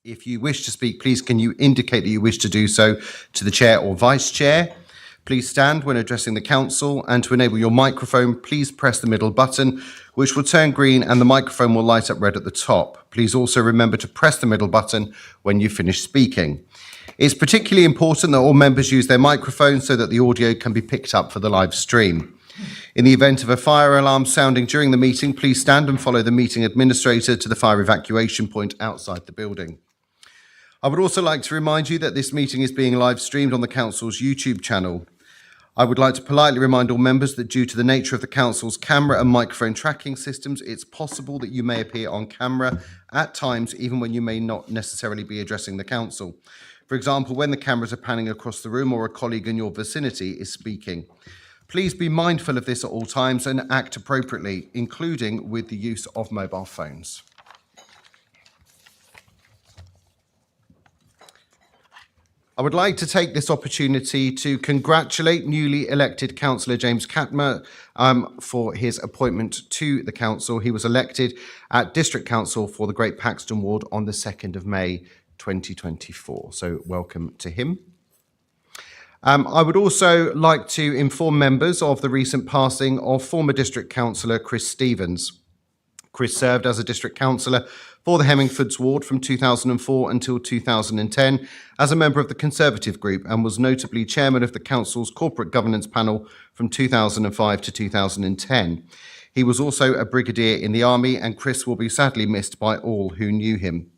If you wish to speak, please can you indicate that you wish to do so to the chair or vice chair. Please stand when addressing the council, and to enable your microphone, please press the middle button, which will turn green and the microphone will light up red at the top. Please also remember to press the middle button when you finish speaking. It's particularly important that all members use their microphones so that the audio can be picked up for the live stream. In the event of a fire alarm sounding during the meeting, please stand and follow the meeting administrator to the fire evacuation point outside the building. I would also like to remind you that this meeting is being live streamed on the Council's YouTube channel. I would like to politely remind all members that due to the nature of the Council's camera and microphone tracking systems, it's possible that you may appear on camera at times, even when you may not necessarily be addressing the Council. For example, when the cameras are panning across the room or a colleague in your vicinity is speaking. Please be mindful of this at all times and act appropriately, including with the use of mobile phones. I would like to take this opportunity to congratulate newly elected Councillor James Catmer for his appointment to the Council. He was elected at District Council for the Great Paxton Ward on the 2nd of May 2024. So welcome to him. I would also like to inform members of the recent passing of former District Councillor Chris Stevens. Chris served as a District Councillor for the Hemmingfords Ward from 2004 until 2010 as a member of the Conservative Group, and was notably chairman of the Council's Corporate Governance Panel from 2005 to 2010. He was also a brigadier in the Army, and Chris will be sadly missed by all who knew him.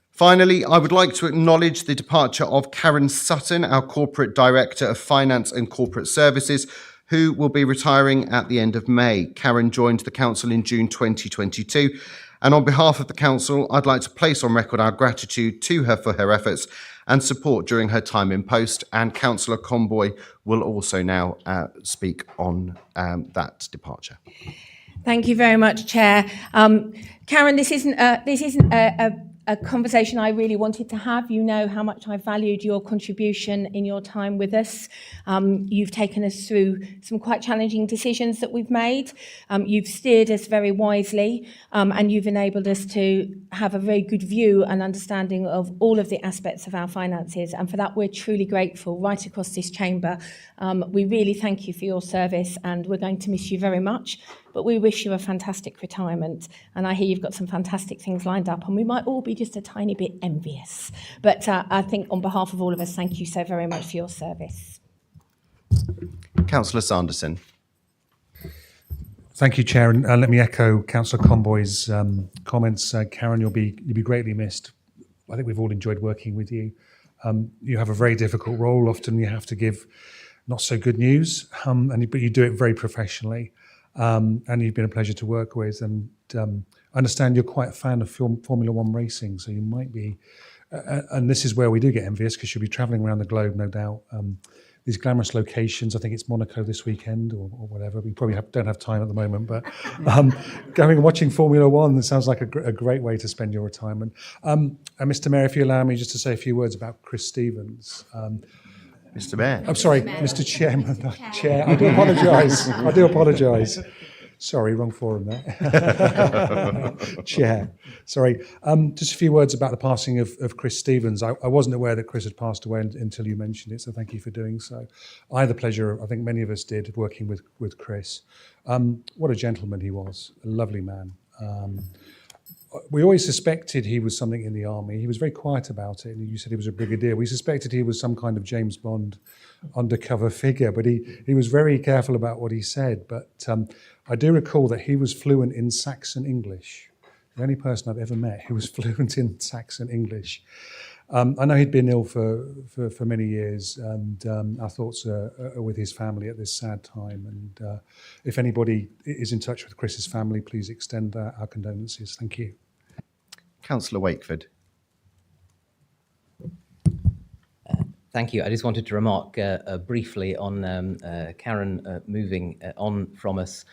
Finally, I would like to acknowledge the departure of Karen Sutton, our Corporate Director of Finance and Corporate Services, who will be retiring at the end of May. Karen joined the Council in June 2022, and on behalf of the Council, I'd like to place on record our gratitude to her for her efforts and support during her time in post, and Councillor Comboy will also now speak on that departure. Thank you very much, Chair. Karen, this isn't a conversation I really wanted to have. You know how much I valued your contribution in your time with us. You've taken us through some quite challenging decisions that we've made. You've steered us very wisely, and you've enabled us to have a very good view and understanding of all of the aspects of our finances. And for that, we're truly grateful right across this chamber. We really thank you for your service, and we're going to miss you very much. But we wish you a fantastic retirement. And I hear you've got some fantastic things lined up, and we might all be just a tiny bit envious. But I think on behalf of all of us, thank you so very much for your service. Councillor Sanderson. Thank you, Chair. And let me echo Councillor Comboy's comments. Karen, you'll be greatly missed. I think we've all enjoyed working with you. You have a very difficult role. Often you have to give not so good news, but you do it very professionally. And you've been a pleasure to work with, and I understand you're quite a fan of Formula One racing, so you might be, and this is where we do get envious, because you'll be travelling around the globe, no doubt. These glamorous locations, I think it's Monaco this weekend or whatever. We probably don't have time at the moment, but going and watching Formula One, that sounds like a great way to spend your retirement. And Mr. Mayor, if you allow me just to say a few words about Chris Stevens. Mr. Mayor. I'm sorry, Mr. Chairman. Chair. I do apologise. Sorry, wrong forum there. Chair. Sorry. Just a few words about the passing of Chris Stevens. I wasn't aware that Chris had passed away until you mentioned it, so thank you for doing so. I had the pleasure, I think many of us did, working with Chris. What a gentleman he was, a lovely man. We always suspected he was something in the army. He was very quiet about it. You said he was a brigadier. We suspected he was some kind of James Bond undercover figure, but he was very careful about what he said. But I do recall that he was fluent in Saxon English. The only person I've ever met who was fluent in Saxon English. I know he'd been ill for many years, and our thoughts are with his family at this sad time. And if anybody is in touch with Chris's family, please extend our condolences. Thank you. Councillor Wakeford. Thank you. I just wanted to remark briefly on Karen moving on from us.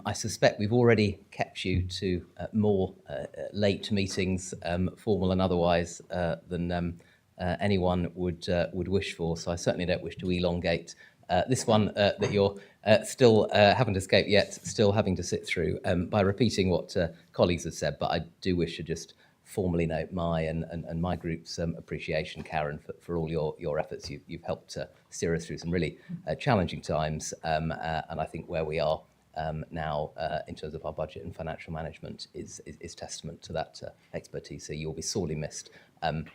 I suspect we've already kept you to more late meetings, formal and otherwise, than anyone would wish for. So I certainly don't wish to elongate this one that you're still haven't escaped yet, still having to sit through by repeating what colleagues have said. But I do wish to just formally note my and my group's appreciation, Karen, for all your efforts. You've helped steer us through some really challenging times, and I think where we are now in terms of our budget and financial management is testament to that expertise. So you'll be sorely missed,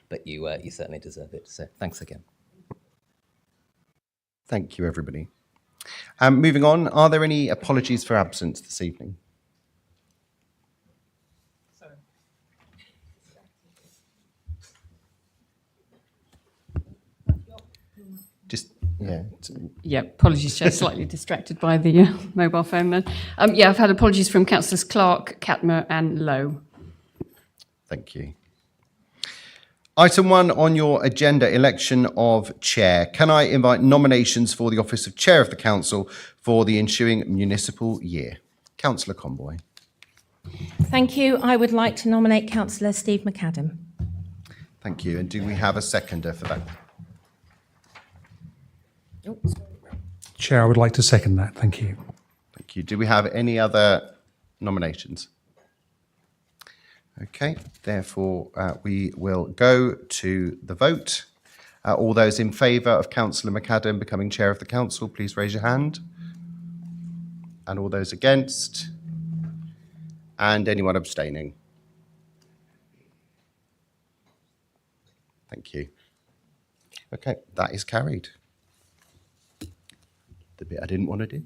but you certainly deserve it. So thanks again. Thank you, everybody. Moving on, are there any apologies for absence this evening? Yeah, apologies, Chair, slightly distracted by the mobile phone then. Yeah, I've had apologies from Councillors Clark, Catmer and Lowe. Thank you. Item 1 on your agenda, election of chair. Can I invite nominations for the office of chair of the council for the ensuing municipal year? Councillor Conboy. Thank you. I would like to nominate Councillor Steve McAdam. Thank you. And do we have a seconder for that? Chair, I would like to second that. Thank you. Thank you. Do we have any other nominations? Okay, therefore we will go to the vote. All those in favour of Councillor McAdam becoming chair of the council, please raise your hand. And all those against? And anyone abstaining? Thank you. Okay, that is carried. The bit I didn't want to do.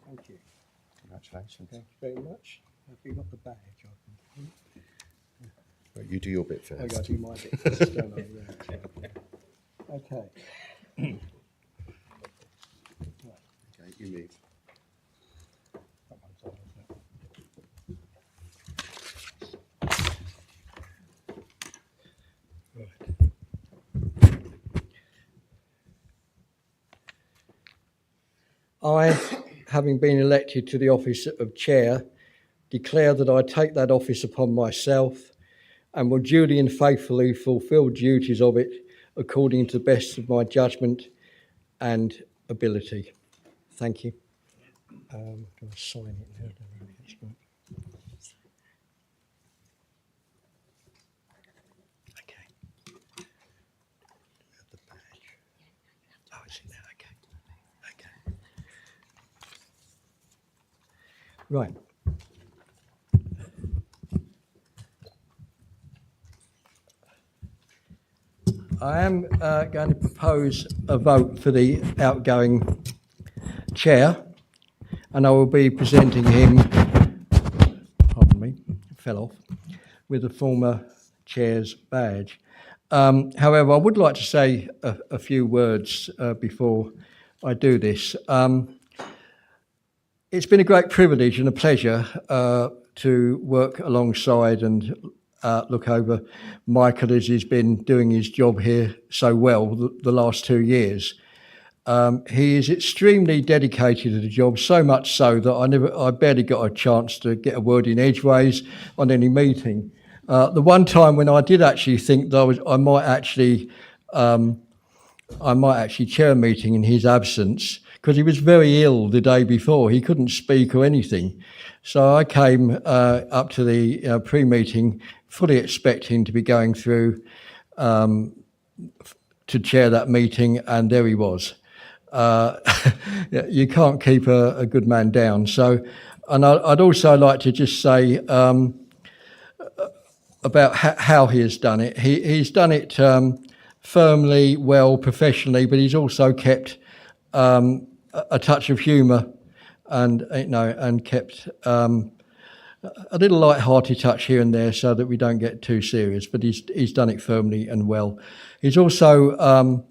Thank you. Congratulations. Thank you very much. Have you got the badge? Well, you do your bit first. I got to do my bit first, don't I? Yeah. Okay. Okay, you move. That one's on, isn't it? I, having been elected to the office of chair, declare that I take that office upon myself and will duly and faithfully fulfil duties of it according to the best of my judgment and ability. Thank you. Do I sign it now? Don't I? That's right. Okay. Have the badge. Oh, it's in there. Okay. Okay. Right. I am going to propose a vote for the outgoing chair, and I will be presenting him, pardon me, fell off, with the former chair's badge. However, I would like to say a few words before I do this. It's been a great privilege and a pleasure to work alongside and look over Michael as he's been doing his job here so well the last 2 years. He is extremely dedicated to the job, so much so that I barely got a chance to get a word in edgeways on any meeting. The one time when I did actually think that I might actually chair a meeting in his absence, because he was very ill the day before. He couldn't speak or anything. So I came up to the pre-meeting fully expecting to be going through to chair that meeting, and there he was. You can't keep a good man down. So, and I'd also like to just say about how he has done it. He's done it firmly, well, professionally, but he's also kept a touch of humour and kept a little light-hearted touch here and there so that we don't get too serious, but he's done it firmly and well. He's also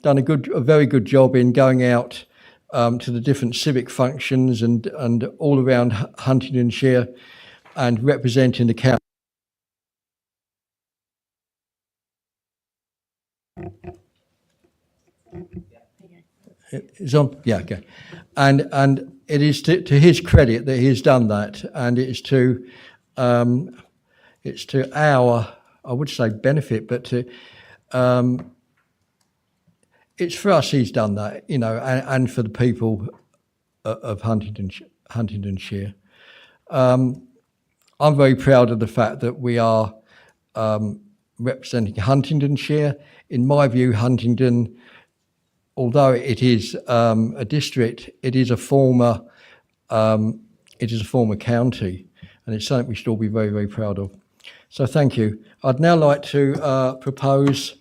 done a very good job in going out to the different civic functions and all around Huntingdonshire and representing the county. It's on, yeah, okay. And it is to his credit that he has done that, and it is to it's to our, I would say benefit, but to, it's for us he's done that, and for the people of Huntingdonshire. I'm very proud of the fact that we are representing Huntingdonshire. In my view, Huntingdon, although it is a district, it is a former county, and it's something we should all be very, very proud of. So thank you. I'd now like to propose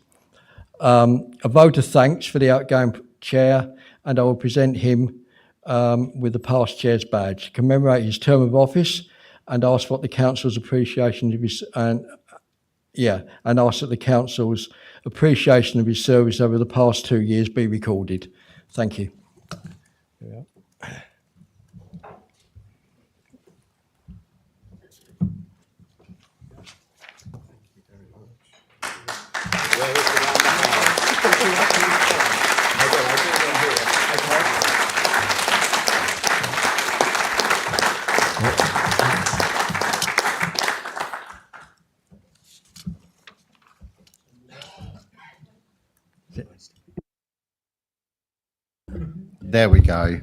a vote of thanks for the outgoing chair, and I will present him with the past chair's badge to commemorate his term of office, and ask what the council's appreciation of his and ask that the council's appreciation of his service over the past 2 years be recorded. Thank you. There we go.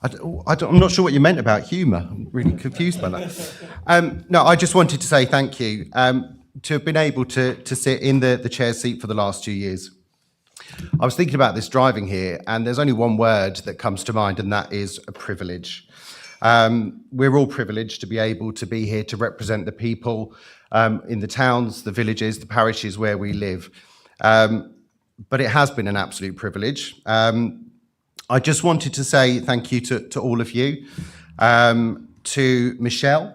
I'm not sure what you meant about humour. I'm really confused by that. No, I just wanted to say thank you to have been able to sit in the chair's seat for the last 2 years. I was thinking about this driving here, and there's only one word that comes to mind, and that is a privilege. We're all privileged to be able to be here to represent the people in the towns, the villages, the parishes where we live. But it has been an absolute privilege. I just wanted to say thank you to all of you, to Michelle,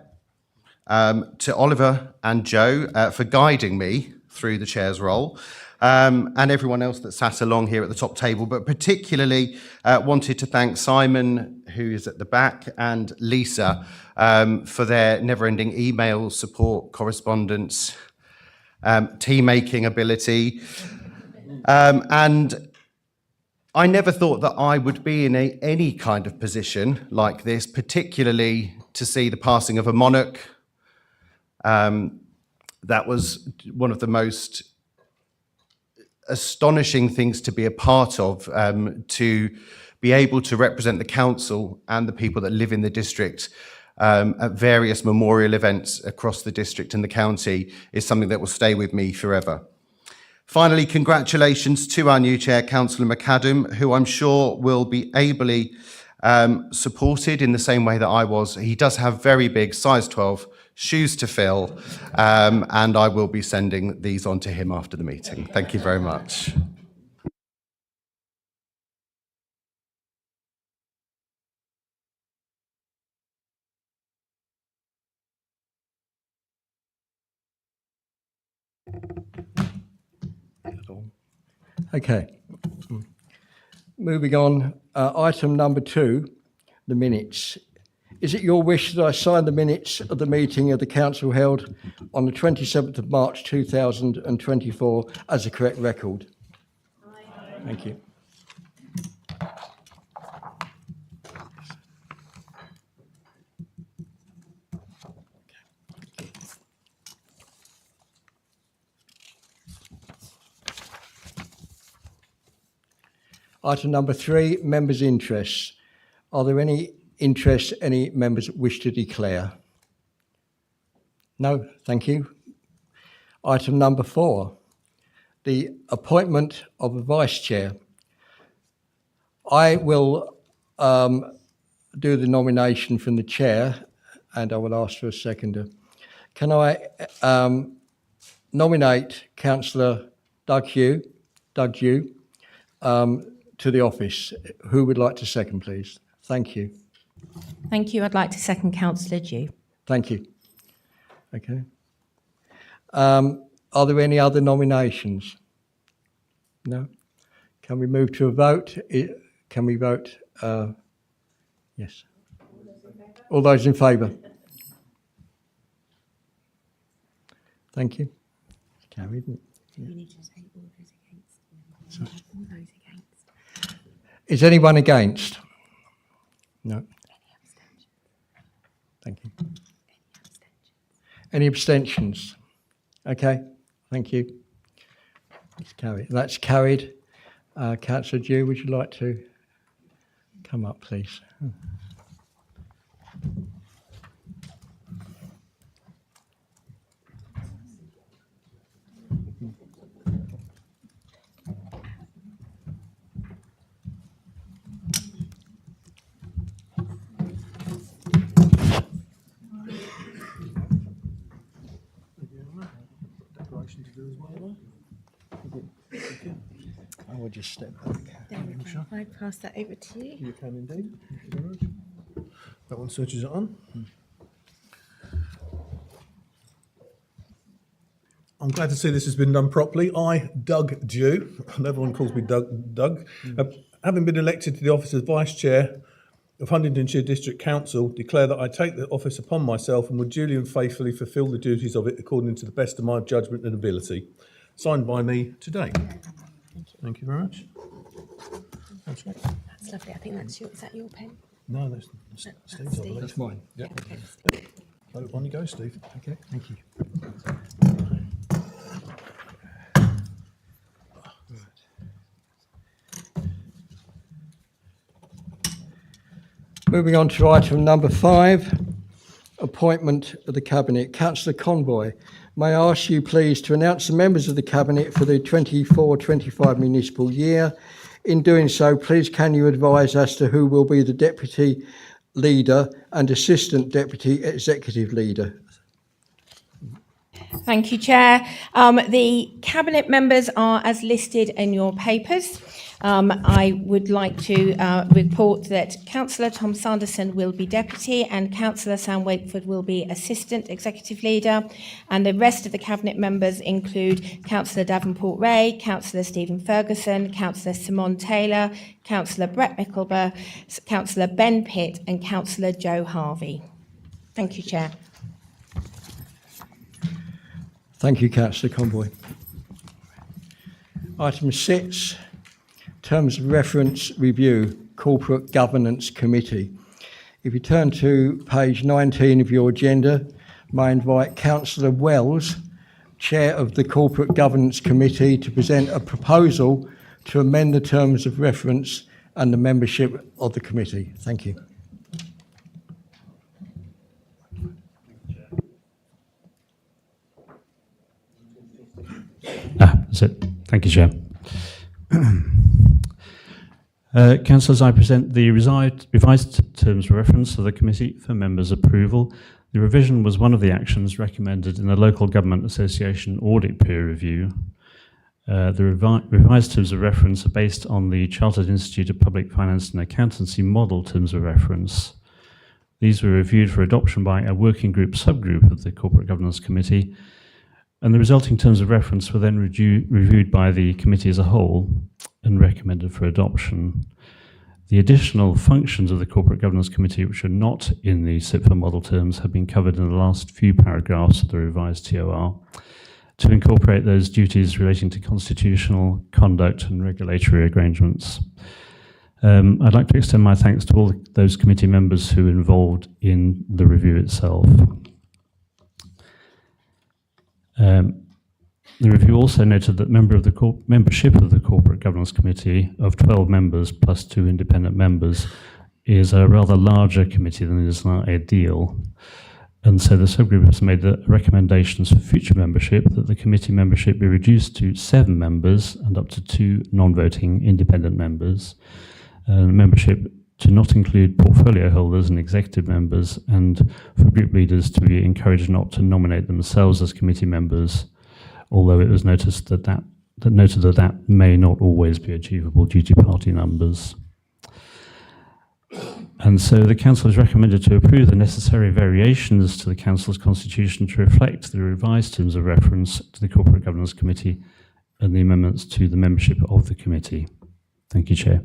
to Oliver and Joe for guiding me through the chair's role, and everyone else that sat along here at the top table, but particularly wanted to thank Simon, who is at the back, and Lisa for their never-ending email support, correspondence, tea-making ability, and I never thought that I would be in any kind of position like this, particularly to see the passing of a monarch. That was one of the most astonishing things to be a part of, to be able to represent the council and the people that live in the district at various memorial events across the district and the county is something that will stay with me forever. Finally, congratulations to our new chair, Councillor McAdam, who I'm sure will be ably supported in the same way that I was. He does have very big, size 12, shoes to fill, and I will be sending these on to him after the meeting. Thank you very much. Okay. Moving on, item number 2, the minutes. Is it your wish that I sign the minutes of the meeting of the council held on the 27th of March 2024 as a correct record? Aye. Thank you. Item number 3, members' interests. Are there any interests any members wish to declare? No, thank you. Item number 4, the appointment of a vice chair. I will do the nomination from the chair, and I will ask for a seconder. Can I nominate Councillor Doug Dew to the office? Who would like to second, please? Thank you. Thank you. I'd like to second Councillor Dew. Thank you. Okay. Are there any other nominations? No? Can we move to a vote? Can we vote? Yes. All those in favour? Thank you. It's carried, isn't it? Yeah. You need to say all those against. Sorry. All those against. Is anyone against? No. Any abstention? Thank you. Any abstention? Any abstentions? Okay, thank you. It's carried. That's carried. Councillor Dew, would you like to come up, please? I will just step back. There we go. I pass that over to you. You can indeed. Thank you very much. That one switches it on. I'm glad to see this has been done properly. I, Doug Dew, and everyone calls me Doug, having been elected to the office of Vice Chair of Huntingdonshire District Council, declare that I take the office upon myself and will duly and faithfully fulfil the duties of it according to the best of my judgment and ability. Signed by me today. Thank you very much. That's right. That's lovely. I think that's your, is that your pen? No, that's Steve's, I believe. That's mine. Yeah. Okay. So on you go, Steve. Okay, thank you. Moving on to item number 5, appointment of the Cabinet. Councillor Conboy, may I ask you please to announce the members of the Cabinet for the 24-25 municipal year. In doing so, please can you advise as to who will be the Deputy Leader and Assistant Deputy Executive Leader? Thank you, Chair. The Cabinet members are as listed in your papers. I would like to report that Councillor Tom Sanderson will be Deputy and Councillor Sam Wakeford will be Assistant Executive Leader. And the rest of the Cabinet members include Councillor Davenport Ray, Councillor Stephen Ferguson, Councillor Simon Taylor, Councillor Brett Mickelber, Councillor Ben Pitt and Councillor Joe Harvey. Thank you, Chair. Thank you, Councillor Conboy. Item 6, Terms of Reference Review, Corporate Governance Committee. If you turn to page 19 of your agenda, may I invite Councillor Wells, Chair of the Corporate Governance Committee, to present a proposal to amend the terms of reference and the membership of the committee. Thank you. That's it. Thank you, Chair. Councillors, I present the revised terms of reference to the committee for members' approval. The revision was one of the actions recommended in the Local Government Association audit peer review. The revised terms of reference are based on the Chartered Institute of Public Finance and Accountancy model terms of reference. These were reviewed for adoption by a working group subgroup of the Corporate Governance Committee, and the resulting terms of reference were then reviewed by the committee as a whole and recommended for adoption. The additional functions of the Corporate Governance Committee, which are not in the SIPFA model terms, have been covered in the last few paragraphs of the revised TOR to incorporate those duties relating to constitutional, conduct and regulatory arrangements. I'd like to extend my thanks to all those committee members who were involved in the review itself. The review also noted that membership of the Corporate Governance Committee of 12 members plus 2 independent members is a rather larger committee than is not ideal. And so the subgroup has made the recommendations for future membership that the committee membership be reduced to 7 members and up to 2 non-voting independent members. Membership to not include portfolio holders and executive members, and for group leaders to be encouraged not to nominate themselves as committee members, although it was noted that may not always be achievable due to party numbers. And so the Council is recommended to approve the necessary variations to the Council's constitution to reflect the revised terms of reference to the Corporate Governance Committee and the amendments to the membership of the committee. Thank you, Chair.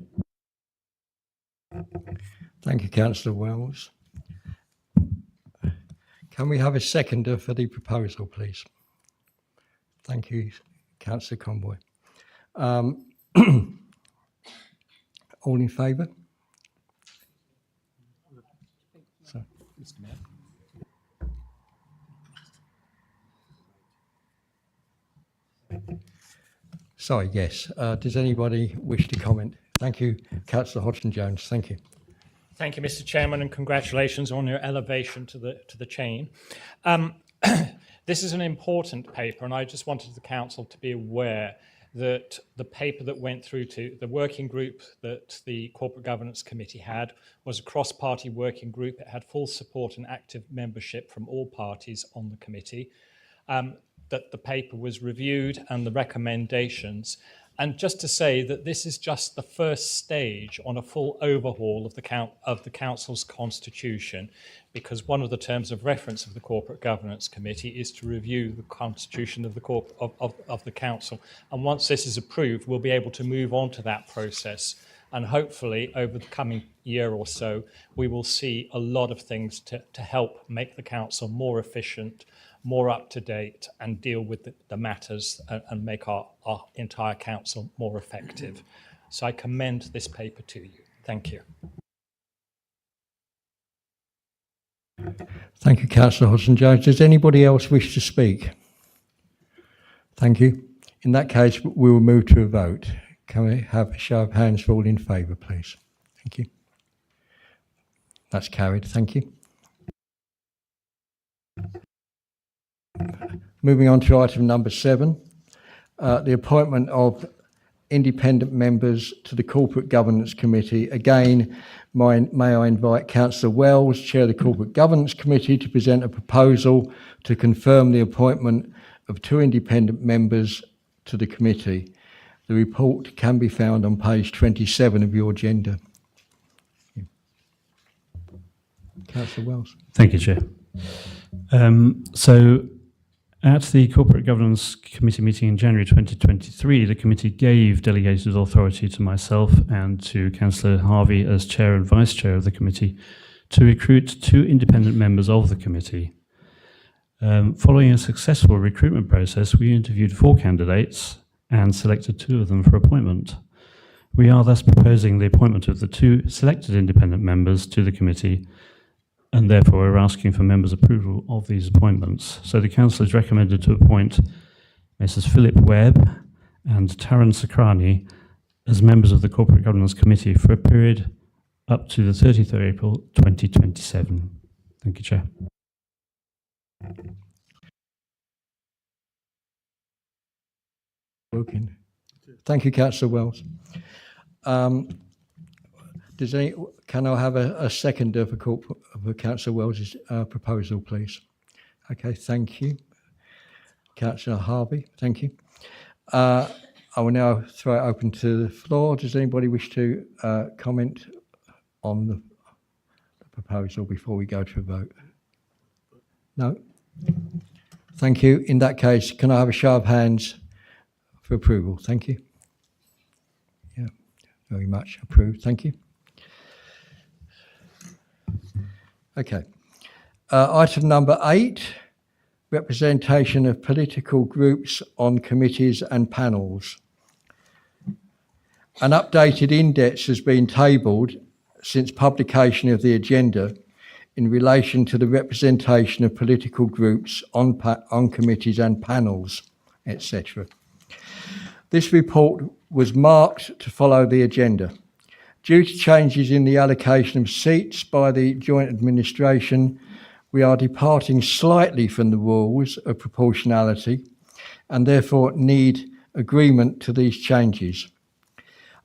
Thank you, Councillor Wells. Can we have a seconder for the proposal, please? Thank you, Councillor Conboy. All in favour? Sorry, yes. Does anybody wish to comment? Thank you, Councillor Hodgson-Jones. Thank you. Thank you, Mr. Chairman, and congratulations on your elevation to the chain. This is an important paper, and I just wanted the council to be aware that the paper that went through to the working group that the Corporate Governance Committee had was a cross-party working group. It had full support and active membership from all parties on the committee. That the paper was reviewed and the recommendations. And just to say that this is just the first stage on a full overhaul of the council's constitution, because one of the terms of reference of the Corporate Governance Committee is to review the constitution of the council. And once this is approved, we'll be able to move on to that process. And hopefully, over the coming year or so, we will see a lot of things to help make the council more efficient, more up-to-date, and deal with the matters and make our entire council more effective. So I commend this paper to you. Thank you. Thank you, Councillor Hodgson-Jones. Does anybody else wish to speak? Thank you. In that case, we will move to a vote. Can we have a show of hands for all in favour, please? Thank you. That's carried. Thank you. Moving on to item number 7, the appointment of independent members to the Corporate Governance Committee. Again, may I invite Councillor Wells, Chair of the Corporate Governance Committee, to present a proposal to confirm the appointment of 2 independent members to the committee. The report can be found on page 27 of your agenda. Councillor Wells. Thank you, Chair. So at the Corporate Governance Committee meeting in January 2023, the committee gave delegated authority to myself and to Councillor Harvey as Chair and Vice Chair of the committee to recruit 2 independent members of the committee. Following a successful recruitment process, we interviewed 4 candidates and selected 2 of them for appointment. We are thus proposing the appointment of the 2 selected independent members to the committee, and therefore we're asking for members' approval of these appointments. So the council is recommended to appoint Messrs Philip Webb and Taran Sakrani as members of the Corporate Governance Committee for a period up to the 30th of April 2027. Thank you, Chair. Woking. Thank you, Councillor Wells. Can I have a seconder for Councillor Wells' proposal, please? Okay, thank you. Councillor Harvey, thank you. I will now throw it open to the floor. Does anybody wish to comment on the proposal before we go to a vote? No? Thank you. In that case, can I have a show of hands for approval? Thank you. Yeah, very much approved. Thank you. Okay. Item number 8, representation of political groups on committees and panels. An updated index has been tabled since publication of the agenda in relation to the representation of political groups on committees and panels, etc. This report was marked to follow the agenda. Due to changes in the allocation of seats by the joint administration, we are departing slightly from the rules of proportionality and therefore need agreement to these changes.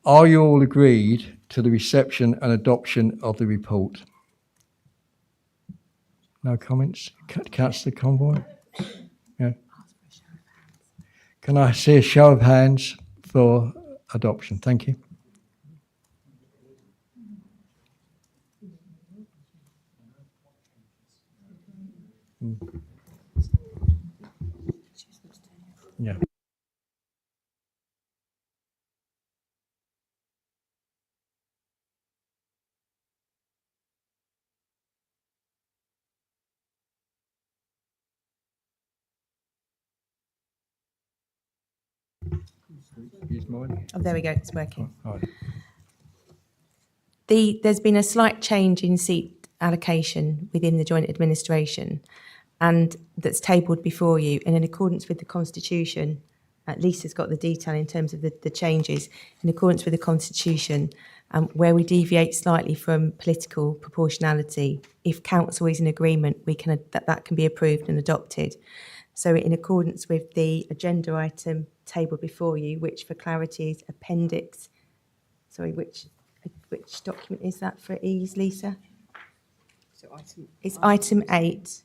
Are you all agreed to the reception and adoption of the report? No comments? Councillor Convoy? Yeah. Can I see a show of hands for adoption? Thank you. Yeah. Oh, there we go, it's working. All right. There's been a slight change in seat allocation within the joint administration, and that's tabled before you. And in accordance with the Constitution, Lisa's got the detail in terms of the changes in accordance with the Constitution, where we deviate slightly from political proportionality. If council is in agreement, that can be approved and adopted. So in accordance with the agenda item table before you, which for clarity is appendix, which document is that for ease, Lisa? It's item 8.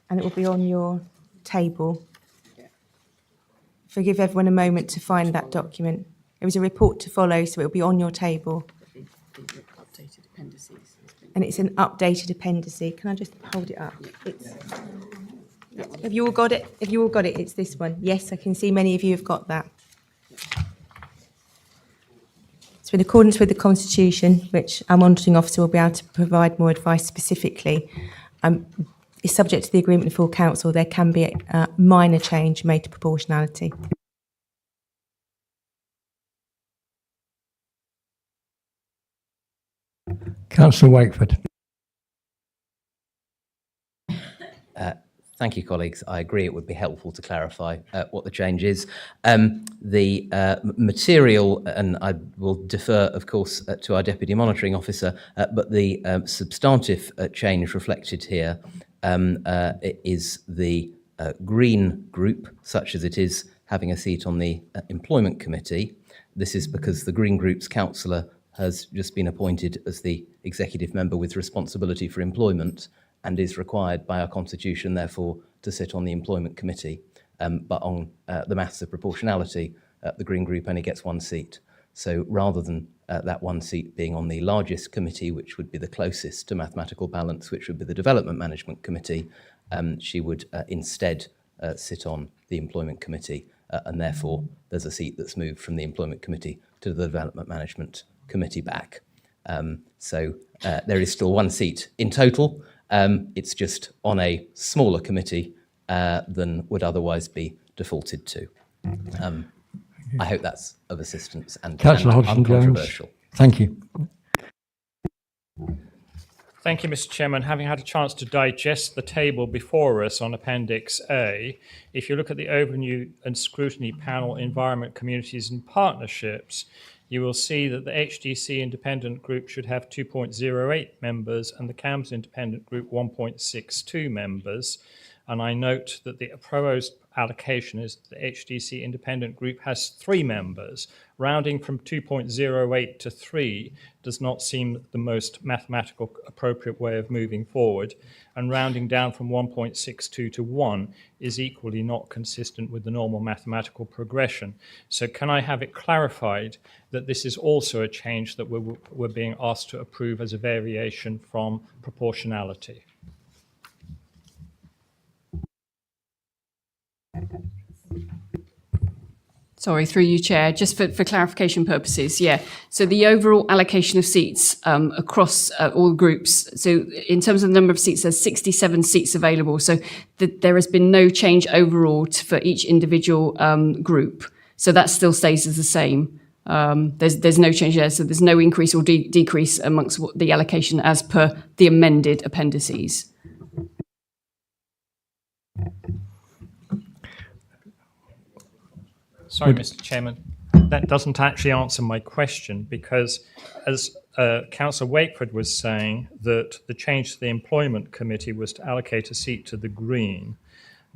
And it will be on your table. If I give everyone a moment to find that document. There is a report to follow, so it will be on your table. Updated appendices. And it's an updated appendix. Can I just hold it up? Have you all got it? Have you all got it? It's this one. Yes, I can see many of you have got that. So in accordance with the Constitution, which our monitoring officer will be able to provide more advice specifically, is subject to the agreement of full council, there can be a minor change made to proportionality. Councillor Wakeford. Thank you, colleagues. I agree it would be helpful to clarify what the change is. The material, and I will defer, of course, to our Deputy Monitoring Officer, but the substantive change reflected here is the Green Group, such as it is, having a seat on the Employment Committee. This is because the Green Group's councillor has just been appointed as the executive member with responsibility for employment and is required by our constitution, therefore, to sit on the Employment Committee. But on the maths of proportionality, the Green Group only gets one seat. So rather than that one seat being on the largest committee, which would be the closest to mathematical balance, which would be the Development Management Committee, she would instead sit on the Employment Committee, and therefore there's a seat that's moved from the Employment Committee to the Development Management Committee back. So there is still one seat in total. It's just on a smaller committee than would otherwise be defaulted to. I hope that's of assistance and uncontroversial. Thank you. Thank you, Mr. Chairman. Having had a chance to digest the table before us on Appendix A, if you look at the Overview and Scrutiny Panel, Environment, Communities and Partnerships, you will see that the HDC Independent Group should have 2.08 members and the CAMS Independent Group 1.62 members. And I note that the proposed allocation is the HDC Independent Group has 3 members. Rounding from 2.08 to 3 does not seem the most mathematical appropriate way of moving forward. And rounding down from 1.62 to 1 is equally not consistent with the normal mathematical progression. So can I have it clarified that this is also a change that we're being asked to approve as a variation from proportionality? Sorry, through you, Chair, just for clarification purposes, yeah. So the overall allocation of seats across all groups, so in terms of the number of seats, there's 67 seats available. So there has been no change overall for each individual group. So that still stays as the same. There's no change there. So there's no increase or decrease amongst the allocation as per the amended appendices. Sorry, Mr. Chairman, that doesn't actually answer my question because as Councillor Wakeford was saying that the change to the Employment Committee was to allocate a seat to the Green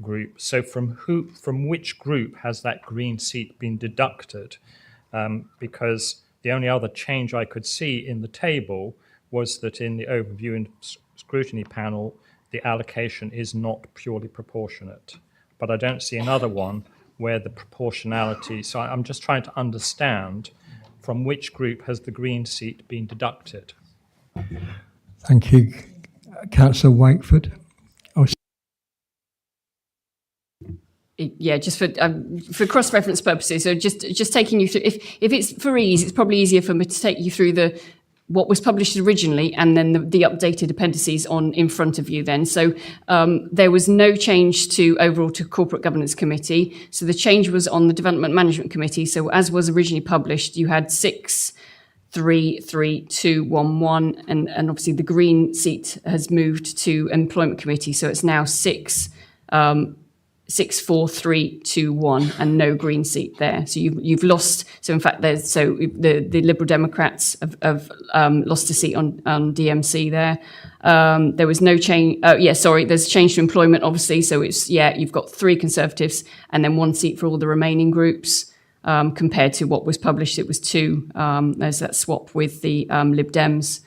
Group. So from which group has that Green seat been deducted? Because the only other change I could see in the table was that in the Overview and Scrutiny Panel, the allocation is not purely proportionate. But I don't see another one where the proportionality, so I'm just trying to understand from which group has the Green seat been deducted. Thank you. Councillor Wakeford. Yeah, just for cross-reference purposes. So just taking you through, if it's for ease, it's probably easier for me to take you through what was published originally and then the updated appendices in front of you then. So there was no change overall to Corporate Governance Committee. So the change was on the Development Management Committee. So as was originally published, you had 6, 3, 3, 2, 1, 1. And obviously the Green seat has moved to Employment Committee. So it's now 6, 64321 and no green seat there. So you've lost. So in fact, the Liberal Democrats have lost a seat on DMC there. There was no change. There's a change to employment, obviously. So you've got 3 Conservatives and then 1 seat for all the remaining groups. Compared to what was published, it was 2. There's that swap with the Lib Dems,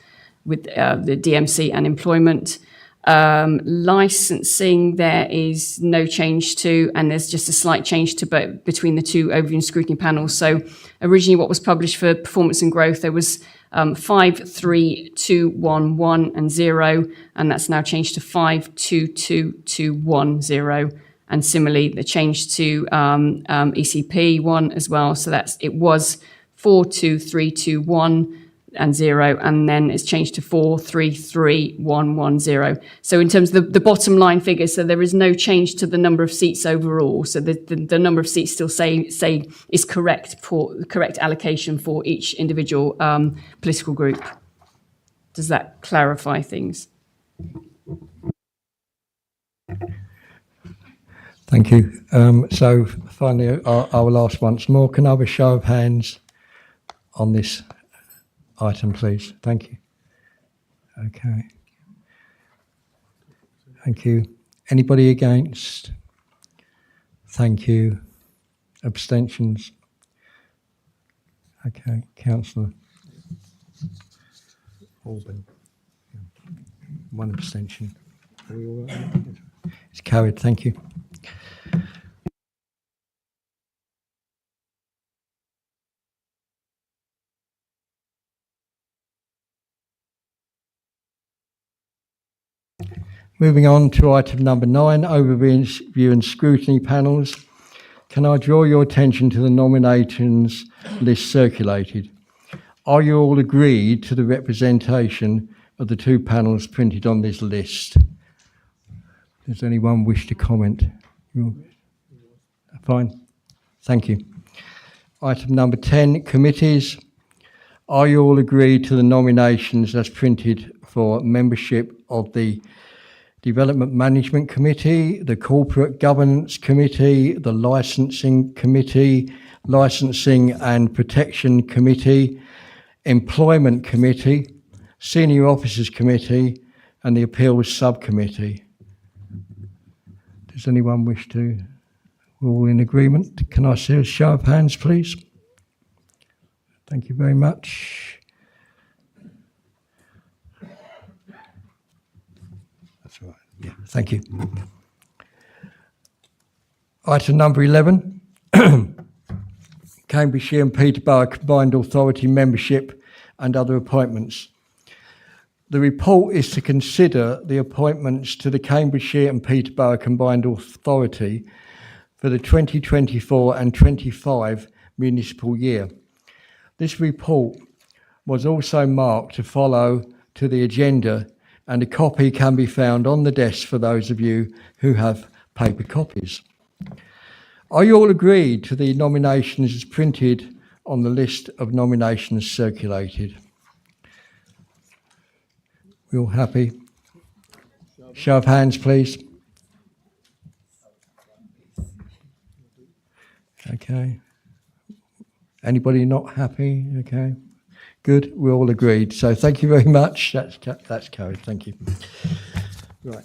with the DMC and employment. Licensing, there is no change to, and there's just a slight change to between the 2 overview and scrutiny panels. So originally what was published for performance and growth, there was 5, 3, 2, 1, 1 and 0, and that's now changed to 5, 2, 2, 2, 1, 0. And similarly, the change to ECP 1 as well. So it was 4, 2, 3, 2, 1 and 0, and then it's changed to 4, 3, 3, 1, 1, 0. So in terms of the bottom line figures, so there is no change to the number of seats overall. So the number of seats still say is correct for correct allocation for each individual political group. Does that clarify things? Thank you. So finally, I will ask once more, can I have a show of hands on this item, please? Thank you. Okay. Thank you. Anybody against? Thank you. Abstentions? Okay. Councillor Orban. 1 abstention. Are we all right? It's carried. Thank you. Moving on to item number 9, overview and scrutiny panels. Can I draw your attention to the nominations list circulated? Are you all agreed to the representation of the 2 panels printed on this list? Does anyone wish to comment? Fine. Thank you. Item number 10, committees. Are you all agreed to the nominations as printed for membership of the Development Management Committee, the Corporate Governance Committee, the Licensing Committee, Licensing and Protection Committee, Employment Committee, Senior Officers Committee, and the Appeals Subcommittee? Does anyone wish to? We're all in agreement. Can I see a show of hands, please? Thank you very much. That's all right. Yeah, thank you. Item number 11, Cambridgeshire and Peterborough Combined Authority membership and other appointments. The report is to consider the appointments to the Cambridgeshire and Peterborough Combined Authority for the 2024 and 25 municipal year. This report was also marked to follow to the agenda, and a copy can be found on the desk for those of you who have paper copies. Are you all agreed to the nominations as printed on the list of nominations circulated? We all happy? Show of hands, please. Okay. Anybody not happy? Okay. Good. We're all agreed. So thank you very much. That's carried. Thank you. Right.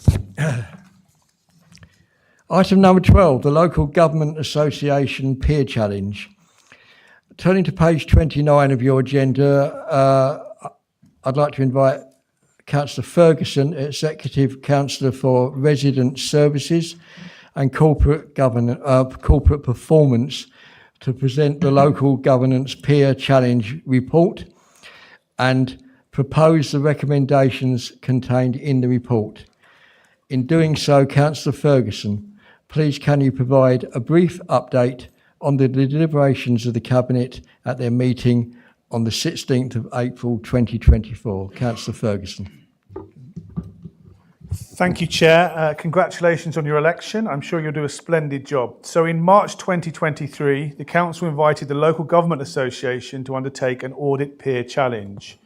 Item number 12, the Local Government Association Peer Challenge. Turning to page 29 of your agenda, I'd like to invite Councillor Ferguson, Executive Councillor for Resident Services and Corporate Performance, to present the Local Governance Peer Challenge report and propose the recommendations contained in the report. In doing so, Councillor Ferguson, please can you provide a brief update on the deliberations of the Cabinet at their meeting on the 16th of April 2024. Councillor Ferguson. Thank you, Chair. Congratulations on your election. I'm sure you'll do a splendid job. So in March 2023, the Council invited the Local Government Association to undertake an audit peer challenge.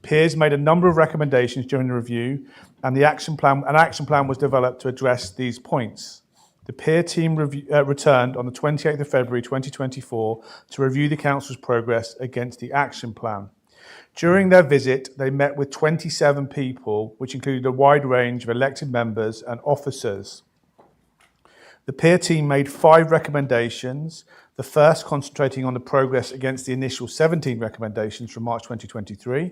Peers made a number of recommendations during the review, and an action plan was developed to address these points. The peer team returned on the 28th of February 2024 to review the Council's progress against the action plan. During their visit, they met with 27 people, which included a wide range of elected members and officers. The peer team made 5 recommendations, the first concentrating on the progress against the initial 17 recommendations from March 2023,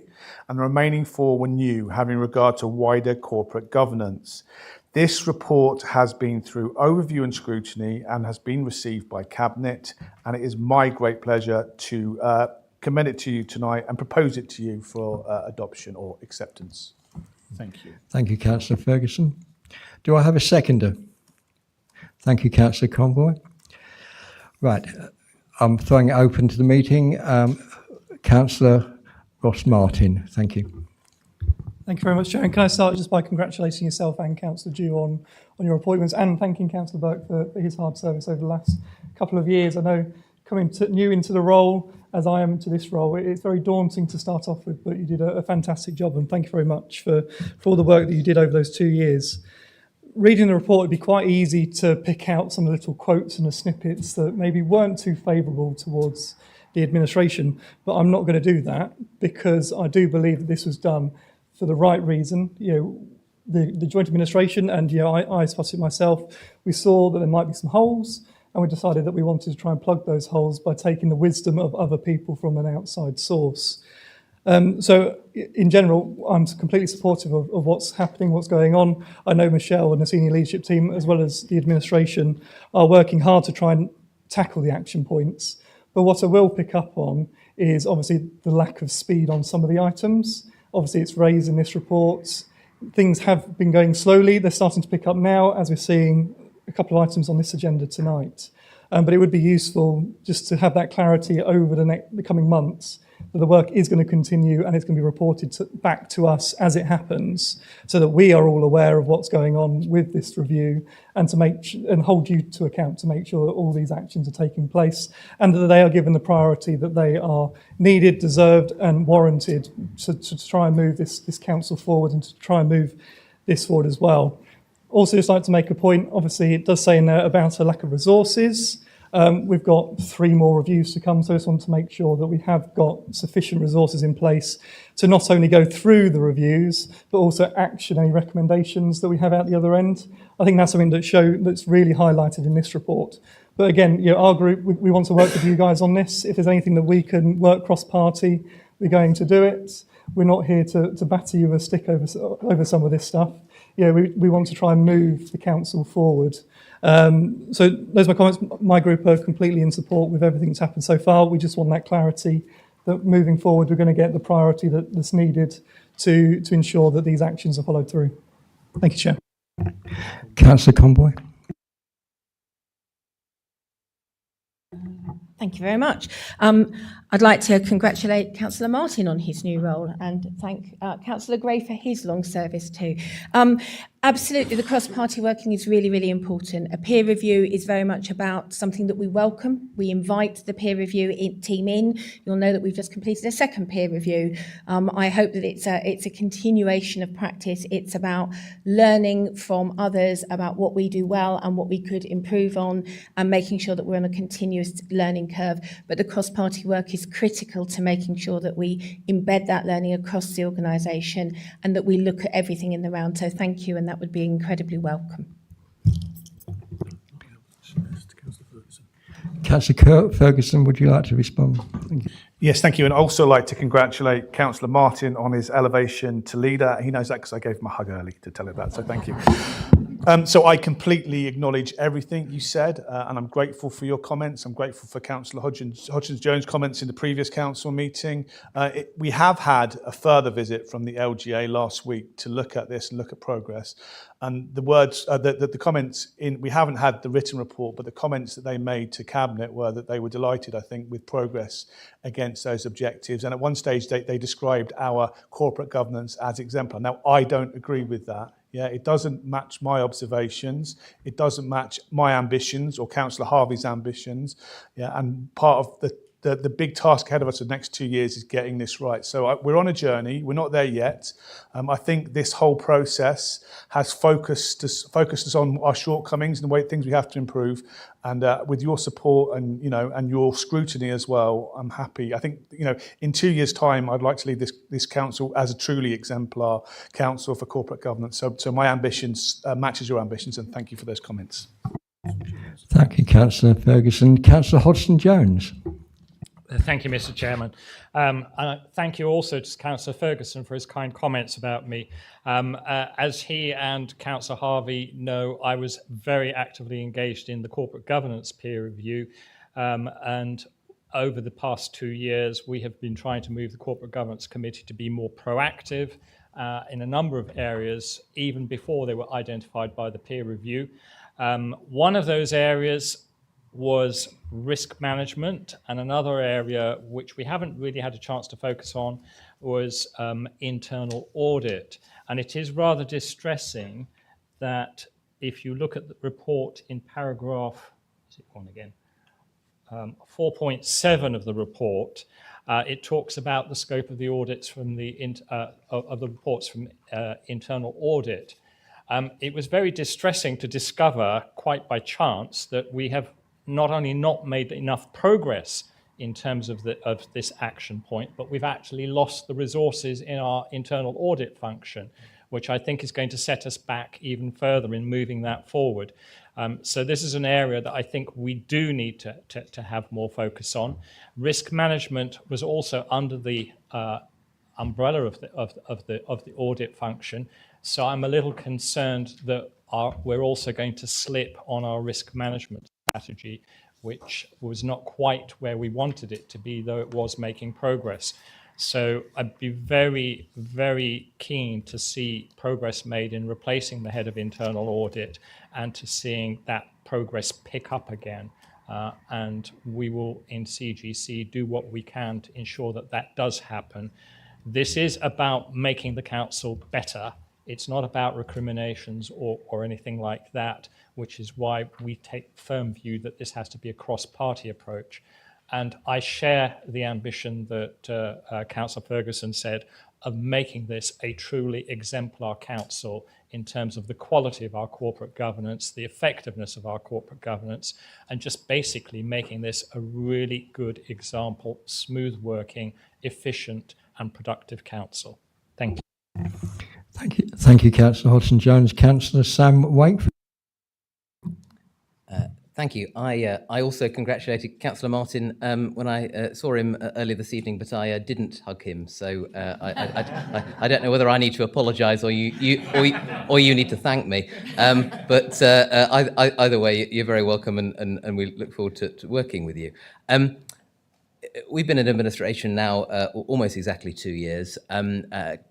and the remaining 4 were new, having regard to wider corporate governance. This report has been through overview and scrutiny and has been received by Cabinet, and it is my great pleasure to commend it to you tonight and propose it to you for adoption or acceptance. Thank you. Thank you, Councillor Ferguson. Do I have a seconder? Thank you, Councillor Conboy. Right, I'm throwing it open to the meeting. Councillor Ross Martin, thank you. Thank you very much, Chair. And can I start just by congratulating yourself and Councillor Dew on your appointments, and thanking Councillor Burke for his hard service over the last couple of years. I know coming new into the role, as I am to this role, it's very daunting to start off with, but you did a fantastic job, and thank you very much for all the work that you did over those 2 years. Reading the report, it'd be quite easy to pick out some little quotes and the snippets that maybe weren't too favourable towards the administration, but I'm not going to do that, because I do believe that this was done for the right reason. The joint administration and I spotted it myself. We saw that there might be some holes, and we decided that we wanted to try and plug those holes by taking the wisdom of other people from an outside source. So in general, I'm completely supportive of what's happening, what's going on. I know Michelle and the senior leadership team, as well as the administration, are working hard to try and tackle the action points. But what I will pick up on is obviously the lack of speed on some of the items. Obviously, it's raised in this report. Things have been going slowly. They're starting to pick up now, as we're seeing a couple of items on this agenda tonight. But it would be useful just to have that clarity over the coming months, that the work is going to continue and it's going to be reported back to us as it happens, so that we are all aware of what's going on with this review, and to hold you to account to make sure that all these actions are taking place and that they are given the priority that they are needed, deserved and warranted to try and move this council forward, and to try and move this forward as well. Also, just like to make a point, obviously it does say in there about a lack of resources. We've got 3 more reviews to come, so I just want to make sure that we have got sufficient resources in place to not only go through the reviews, but also action any recommendations that we have out the other end. I think that's something that's really highlighted in this report. But again, our group, we want to work with you guys on this. If there's anything that we can work cross-party, we're going to do it. We're not here to batter you with a stick over some of this stuff. We want to try and move the council forward. So those are my comments. My group are completely in support with everything that's happened so far. We just want that clarity that moving forward, we're going to get the priority that's needed to ensure that these actions are followed through. Thank you, Chair. Councillor Conboy. Thank you very much. I'd like to congratulate Councillor Martin on his new role, and thank Councillor Gray for his long service too. Absolutely, the cross-party working is really, really important. A peer review is very much about something that we welcome. We invite the peer review team in. You'll know that we've just completed a second peer review. I hope that it's a continuation of practice. It's about learning from others about what we do well and what we could improve on, and making sure that we're on a continuous learning curve. But the cross-party work is critical to making sure that we embed that learning across the organisation and that we look at everything in the round. So thank you, and that would be incredibly welcome. Councillor Ferguson, would you like to respond? Thank you. Yes, thank you. And I'd also like to congratulate Councillor Martin on his elevation to leader. He knows that because I gave him a hug early to tell him that, so thank you. So I completely acknowledge everything you said, and I'm grateful for your comments. I'm grateful for Councillor Hodgins-Jones' comments in the previous council meeting. We have had a further visit from the LGA last week to look at this and look at progress. And the words, the comments we haven't had the written report, but the comments that they made to Cabinet were that they were delighted, I think, with progress against those objectives. And at one stage, they described our corporate governance as exemplar. Now, I don't agree with that. Yeah, it doesn't match my observations. It doesn't match my ambitions or Councillor Harvey's ambitions. Yeah, and part of the big task ahead of us for the next 2 years is getting this right. So we're on a journey. We're not there yet. I think this whole process has focused us on our shortcomings and the things we have to improve. And with your support and and your scrutiny as well, I'm happy. I think in 2 years' time, I'd like to leave this council as a truly exemplar council for corporate governance. So my ambitions matches your ambitions, and thank you for those comments. Thank you, Councillor Ferguson. Councillor Hodgson-Jones. Thank you, Mr. Chairman. And thank you also to Councillor Ferguson for his kind comments about me. As he and Councillor Harvey know, I was very actively engaged in the corporate governance peer review. And over the past 2 years, we have been trying to move the Corporate Governance Committee to be more proactive in a number of areas, even before they were identified by the peer review. One of those areas was risk management, and another area which we haven't really had a chance to focus on was internal audit. And it is rather distressing that if you look at the report in paragraph, is it on again? 4.7 of the report, it talks about the scope of the audits from the reports from internal audit. It was very distressing to discover, quite by chance, that we have not only not made enough progress in terms of this action point, but we've actually lost the resources in our internal audit function, which I think is going to set us back even further in moving that forward. So this is an area that I think we do need to have more focus on. Risk management was also under the umbrella of the audit function. So I'm a little concerned that we're also going to slip on our risk management strategy, which was not quite where we wanted it to be, though it was making progress. So I'd be very, very keen to see progress made in replacing the head of internal audit and to seeing that progress pick up again. And we will, in CGC, do what we can to ensure that that does happen. This is about making the council better. It's not about recriminations or anything like that, which is why we take firm view that this has to be a cross-party approach. And I share the ambition that Councillor Ferguson said of making this a truly exemplar council in terms of the quality of our corporate governance, the effectiveness of our corporate governance, and just basically making this a really good example, smooth working, efficient and productive council. Thank you. Thank you, Councillor Hodgson-Jones. Councillor Sam Wakefield. Thank you. I also congratulated Councillor Martin when I saw him earlier this evening, but I didn't hug him. So I don't know whether I need to apologise or you need to thank me. But either way, you're very welcome, and we look forward to working with you. We've been in administration now almost exactly 2 years.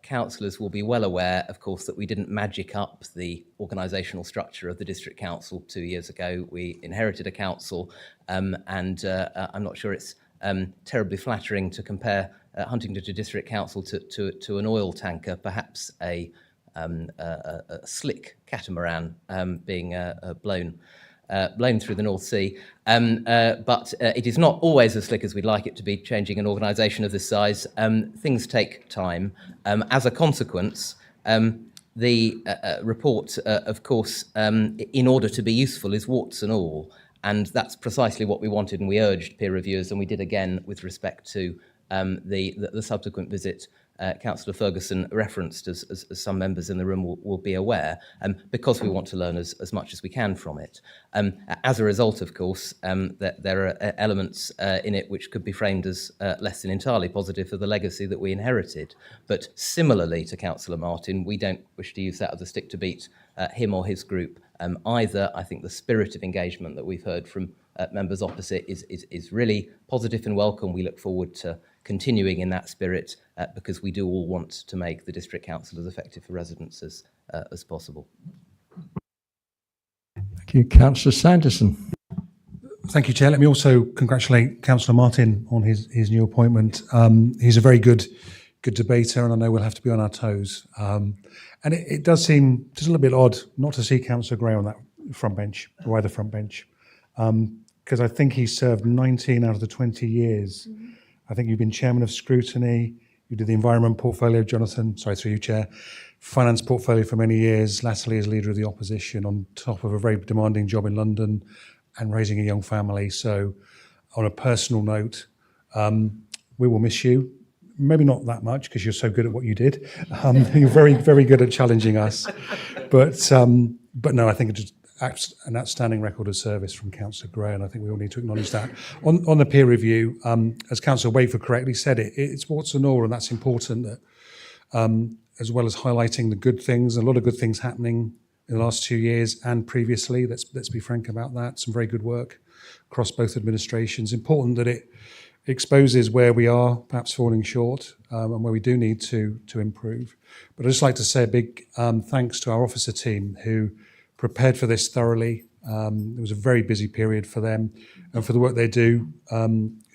Councillors will be well aware, of course, that we didn't magic up the organisational structure of the District Council 2 years ago. We inherited a council, and I'm not sure it's terribly flattering to compare Huntingdon District Council to an oil tanker, perhaps a slick catamaran being blown through the North Sea. But it is not always as slick as we'd like it to be, changing an organisation of this size. Things take time. As a consequence, the report, of course, in order to be useful, is warts and all. And that's precisely what we wanted, and we urged peer reviewers, and we did again with respect to the subsequent visit Councillor Ferguson referenced, as some members in the room will be aware, because we want to learn as much as we can from it. As a result, of course, there are elements in it which could be framed as less than entirely positive for the legacy that we inherited. But similarly to Councillor Martin, we don't wish to use that as a stick to beat him or his group either. I think the spirit of engagement that we've heard from members opposite is really positive and welcome. We look forward to continuing in that spirit because we do all want to make the District Council as effective for residents as possible. Thank you. Councillor Sanderson. Thank you, Chair. Let me also congratulate Councillor Martin on his new appointment. He's a very good debater, and I know we'll have to be on our toes. And it does seem just a little bit odd not to see Councillor Gray on that front bench, or either front bench. because I think he served 19 out of the 20 years. I think you've been chairman of scrutiny. You did the environment portfolio, Jonathan, sorry, through you, Chair. Finance portfolio for many years, latterly as leader of the opposition, on top of a very demanding job in London and raising a young family. So on a personal note, we will miss you. Maybe not that much because you're so good at what you did. You're very, very good at challenging us. But no, I think it's an outstanding record of service from Councillor Gray, and I think we all need to acknowledge that. On the peer review, as Councillor Wafer correctly said, it's warts and all, and that's important, that as well as highlighting the good things, a lot of good things happening in the last 2 years and previously, let's be frank about that, some very good work across both administrations. Important that it exposes where we are perhaps falling short and where we do need to improve. But I'd just like to say a big thanks to our officer team who prepared for this thoroughly. It was a very busy period for them and for the work they do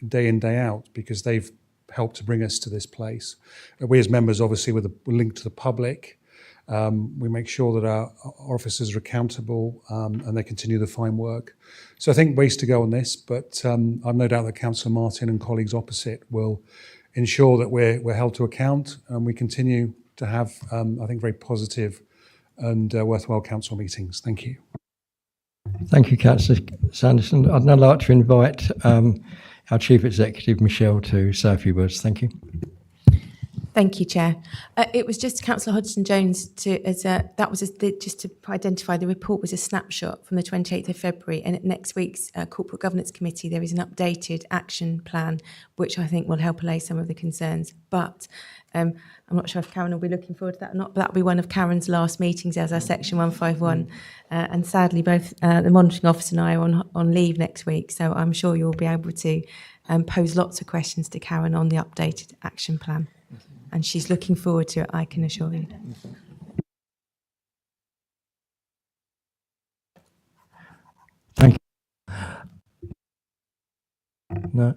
day in, day out, because they've helped to bring us to this place. We as members, obviously, we're linked to the public. We make sure that our officers are accountable and they continue the fine work. So I think ways to go on this, but I've no doubt that Councillor Martin and colleagues opposite will ensure that we're held to account and we continue to have, I think, very positive and worthwhile council meetings. Thank you. Thank you, Councillor Sanderson. I'd now like to invite our Chief Executive, Michelle, to say a few words. Thank you. Thank you, Chair. It was just Councillor Hodgson-Jones just to identify the report was a snapshot from the 28th of February, and at next week's Corporate Governance Committee there is an updated action plan which I think will help allay some of the concerns. But I'm not sure if Karen will be looking forward to that or not, but that'll be one of Karen's last meetings as our Section 151. And sadly, both the monitoring officer and I are on leave next week, so I'm sure you'll be able to pose lots of questions to Karen on the updated action plan. And she's looking forward to it, I can assure you. Thank you. No,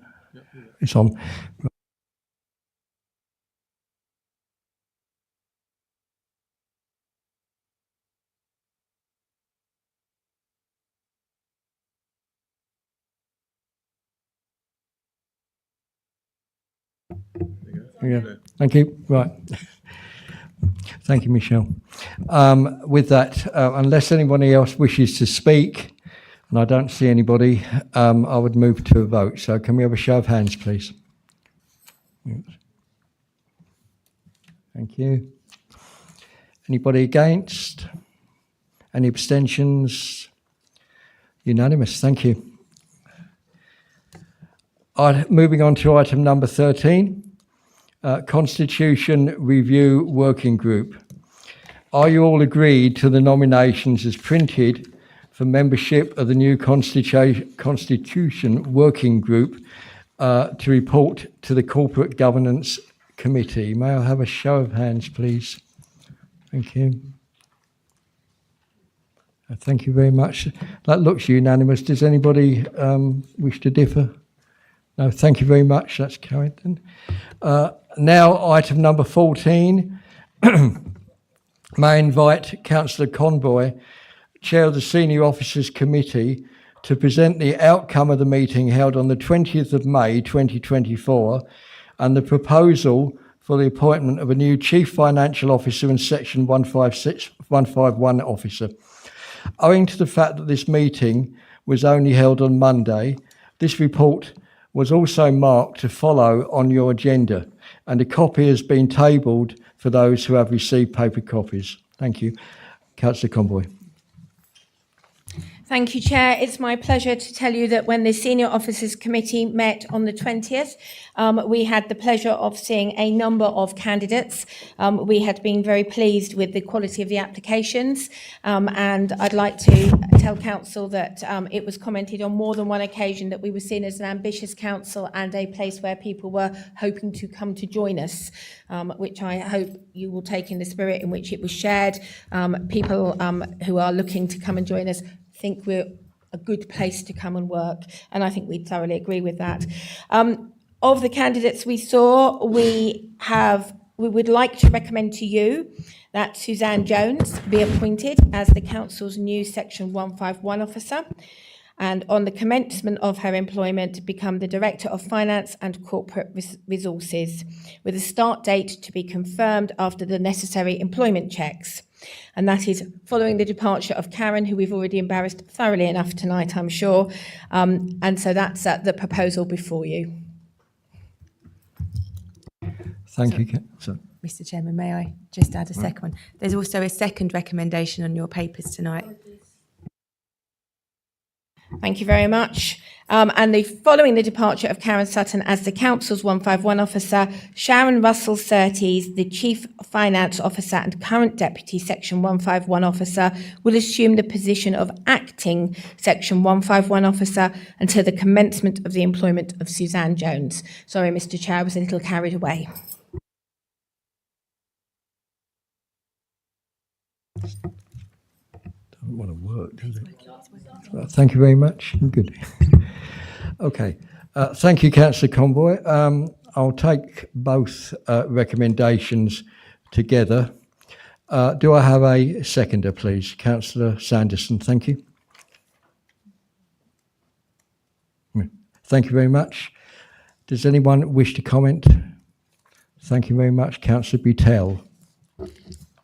it's on. Yeah. Thank you. Right. Thank you, Michelle. With that, unless anybody else wishes to speak, and I don't see anybody, I would move to a vote. So can we have a show of hands, please? Thank you. Anybody against? Any abstentions? Unanimous. Thank you. Moving on to item number 13. Constitution Review Working Group. Are you all agreed to the nominations as printed for membership of the new Constitution Working Group to report to the Corporate Governance Committee? May I have a show of hands, please? Thank you. Thank you very much. That looks unanimous. Does anybody wish to differ? No, thank you very much. That's carried then. Now, item number 14. May I invite Councillor Conboy, Chair of the Senior Officers Committee, to present the outcome of the meeting held on the 20th of May 2024 and the proposal for the appointment of a new Chief Financial Officer and Section 151 officer. Owing to the fact that this meeting was only held on Monday, this report was also marked to follow on your agenda, and a copy has been tabled for those who have received paper copies. Thank you. Councillor Conboy. Thank you, Chair. It's my pleasure to tell you that when the Senior Officers Committee met on the 20th, we had the pleasure of seeing a number of candidates. We had been very pleased with the quality of the applications, and I'd like to tell Council that it was commented on more than one occasion that we were seen as an ambitious council and a place where people were hoping to come to join us, which I hope you will take in the spirit in which it was shared. People who are looking to come and join us think we're a good place to come and work, and I think we thoroughly agree with that. Of the candidates we saw, we would like to recommend to you that Suzanne Jones be appointed as the Council's new Section 151 officer. and on the commencement of her employment become the Director of Finance and Corporate Resources, with a start date to be confirmed after the necessary employment checks. And that is following the departure of Karen, who we've already embarrassed thoroughly enough tonight, I'm sure. And so that's the proposal before you. Thank you. So, Mr. Chairman, may I just add a second one? There's also a second recommendation on your papers tonight. Thank you very much. Following the departure of Karen Sutton as the Council's 151 officer, Sharon Russell Surtees, the Chief Finance Officer and current Deputy Section 151 officer, will assume the position of Acting Section 151 officer until the commencement of the employment of Suzanne Jones. Sorry, Mr. Chair, I was a little carried away. doesn't want to work, does it? Thank you very much. Good. Okay. Thank you, Councillor Convoy. I'll take both recommendations together. Do I have a seconder, please? Councillor Sanderson, thank you. Thank you very much. Does anyone wish to comment? Thank you very much. Councillor Butel.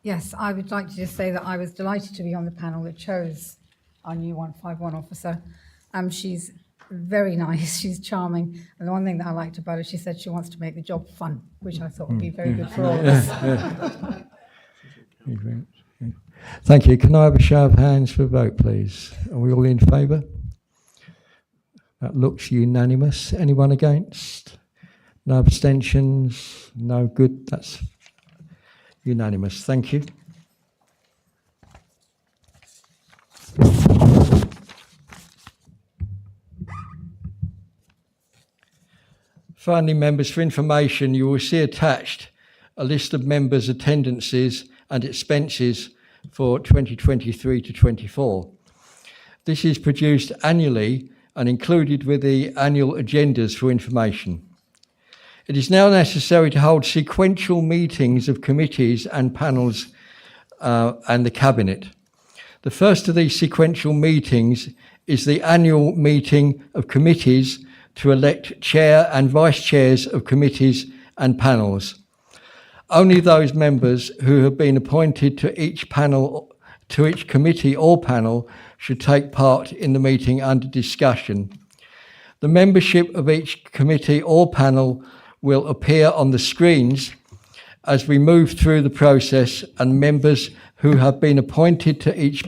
Yes, I would like to just say that I was delighted to be on the panel that chose our new 151 officer. She's very nice, she's charming, and the one thing that I liked about her, she said she wants to make the job fun, which I thought would be very good for all of us. Thank you. Can I have a show of hands for a vote, please? Are we all in favour? That looks unanimous. Anyone against? No abstentions? No. Good. That's unanimous. Thank you. Finally, members, for information, you will see attached a list of members' attendances and expenses for 2023 to 24. This is produced annually and included with the annual agendas for information. It is now necessary to hold sequential meetings of committees and panels and the Cabinet. The first of these sequential meetings is the annual meeting of committees to elect chair and vice chairs of committees and panels. Only those members who have been appointed to each committee or panel should take part in the meeting under discussion. The membership of each committee or panel will appear on the screens as we move through the process, and members who have been appointed to each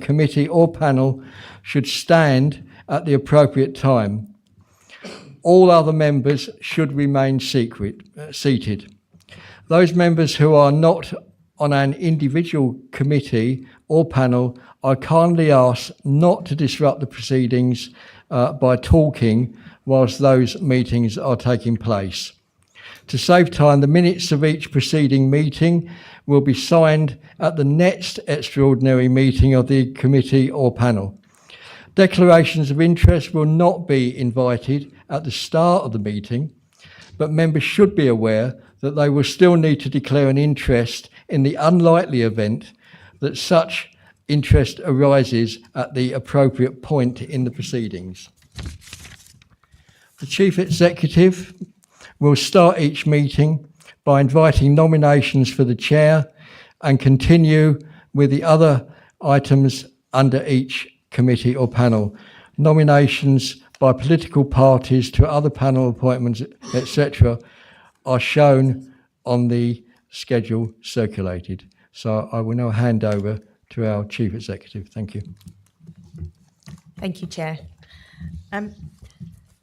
committee or panel should stand at the appropriate time. All other members should remain seated. Those members who are not on an individual committee or panel, I kindly ask not to disrupt the proceedings by talking whilst those meetings are taking place. To save time, the minutes of each preceding meeting will be signed at the next extraordinary meeting of the committee or panel. Declarations of interest will not be invited at the start of the meeting, but members should be aware that they will still need to declare an interest in the unlikely event that such interest arises at the appropriate point in the proceedings. The Chief Executive will start each meeting by inviting nominations for the chair and continue with the other items under each committee or panel. Nominations by political parties to other panel appointments, etc., are shown on the schedule circulated. So I will now hand over to our Chief Executive. Thank you. Thank you, Chair.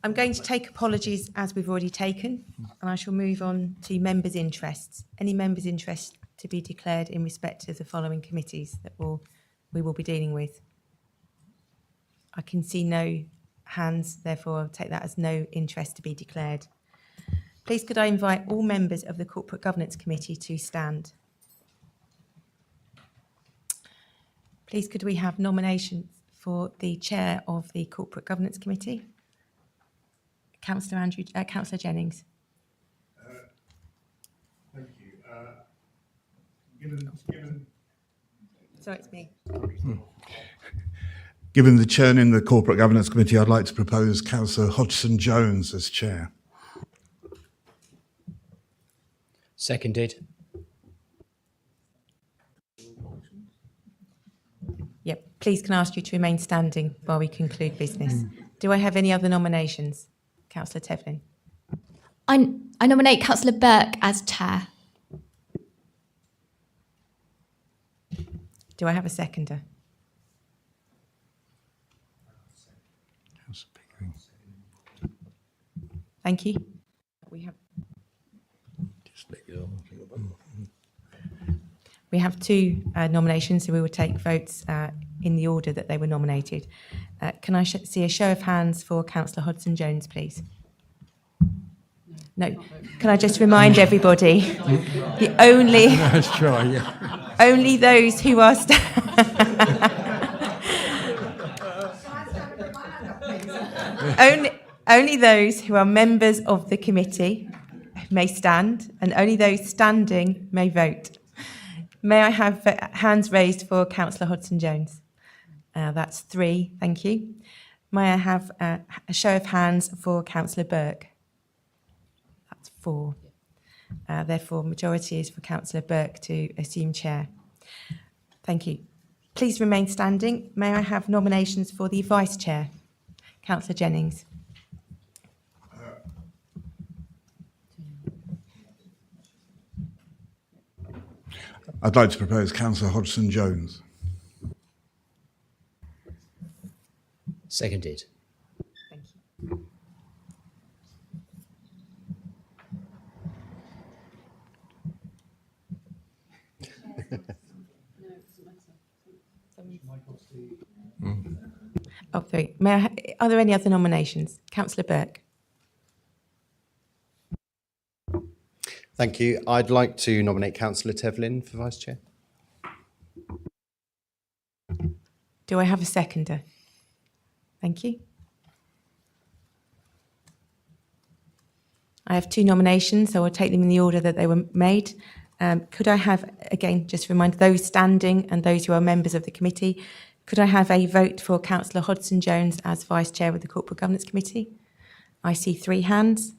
I'm going to take apologies as we've already taken, and I shall move on to members' interests. Any members' interest to be declared in respect of the following committees that we will be dealing with? I can see no hands, therefore I'll take that as no interest to be declared. Please could I invite all members of the Corporate Governance Committee to stand. Please could we have nominations for the Chair of the Corporate Governance Committee? Councillor Jennings. Thank you. Given Sorry, it's me. Given the churn in the Corporate Governance Committee, I'd like to propose Councillor Hodgson-Jones as chair. Seconded. Yep. Please can I ask you to remain standing while we conclude business. Do I have any other nominations? Councillor Tevlin. I nominate Councillor Burke as chair. Do I have a seconder? Thank you. We have two nominations, so we will take votes in the order that they were nominated. Can I see a show of hands for Councillor Hodgson-Jones, please? No. Can I just remind everybody, the only Let's try, yeah. only those who are only those who are members of the committee may stand, and only those standing may vote. May I have hands raised for Councillor Hodgson-Jones? That's 3, thank you. May I have a show of hands for Councillor Burke? That's 4. Therefore, majority is for Councillor Burke to assume chair. Thank you. Please remain standing. May I have nominations for the vice chair? Councillor Jennings. I'd like to propose Councillor Hodgson-Jones. Seconded. Thank you. Oh, 3. Are there any other nominations? Councillor Burke. Thank you. I'd like to nominate Councillor Tevlin for Vice Chair. Do I have a seconder? Thank you. I have 2 nominations, so I'll take them in the order that they were made. Could I have, again, just remind those standing and those who are members of the committee, could I have a vote for Councillor Hodgson-Jones as Vice Chair of the Corporate Governance Committee? I see 3 hands.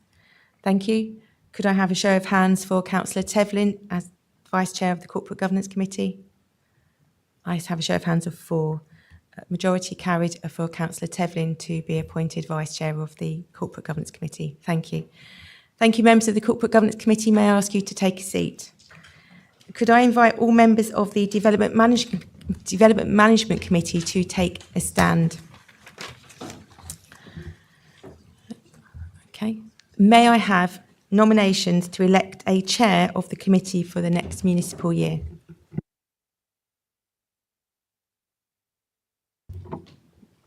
Thank you. Could I have a show of hands for Councillor Tevlin as Vice Chair of the Corporate Governance Committee? I have a show of hands of 4. Majority carried for Councillor Tevlin to be appointed Vice Chair of the Corporate Governance Committee. Thank you. Thank you, members of the Corporate Governance Committee. May I ask you to take a seat? Could I invite all members of the Development Management Committee to take a stand? Okay. May I have nominations to elect a chair of the committee for the next municipal year?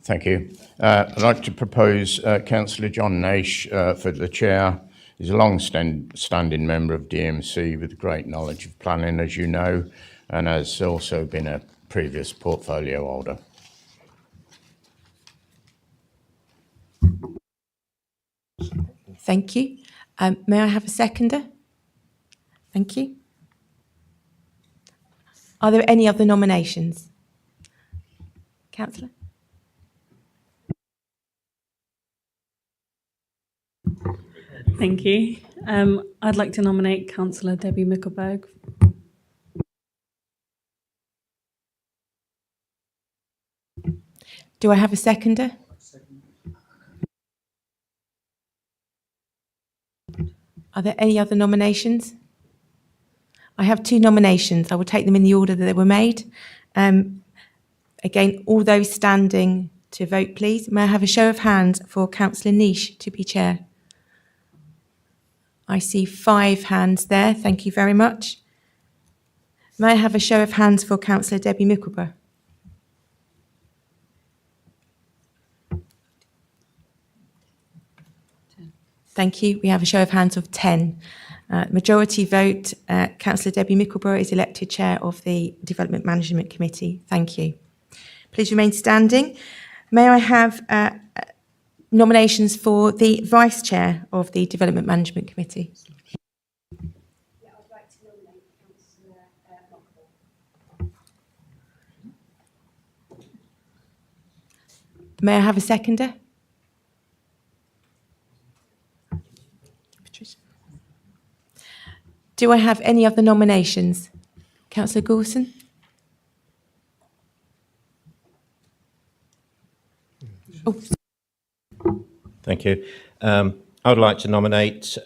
Thank you. I'd like to propose Councillor John Naish for the chair. He's a long-standing member of DMC with great knowledge of planning, as you know, and has also been a previous portfolio holder. Thank you. May I have a seconder? Thank you. Are there any other nominations? Councillor? Thank you. I'd like to nominate Councillor Debbie Mickelberg. Do I have a seconder? Are there any other nominations? I have 2 nominations. I will take them in the order that they were made. Again, all those standing to vote, please. May I have a show of hands for Councillor Niche to be chair? I see 5 hands there. Thank you very much. May I have a show of hands for Councillor Debbie Mickelberg? Thank you. We have a show of hands of 10. Majority vote, Councillor Debbie Mickelberg is elected chair of the Development Management Committee. Thank you. Please remain standing. May I have nominations for the vice chair of the Development Management Committee? Yeah, I'd like to nominate Councillor Lockwood. May I have a seconder? Patricia. Do I have any other nominations? Councillor Gorson? Oh, Thank you. I would like to nominate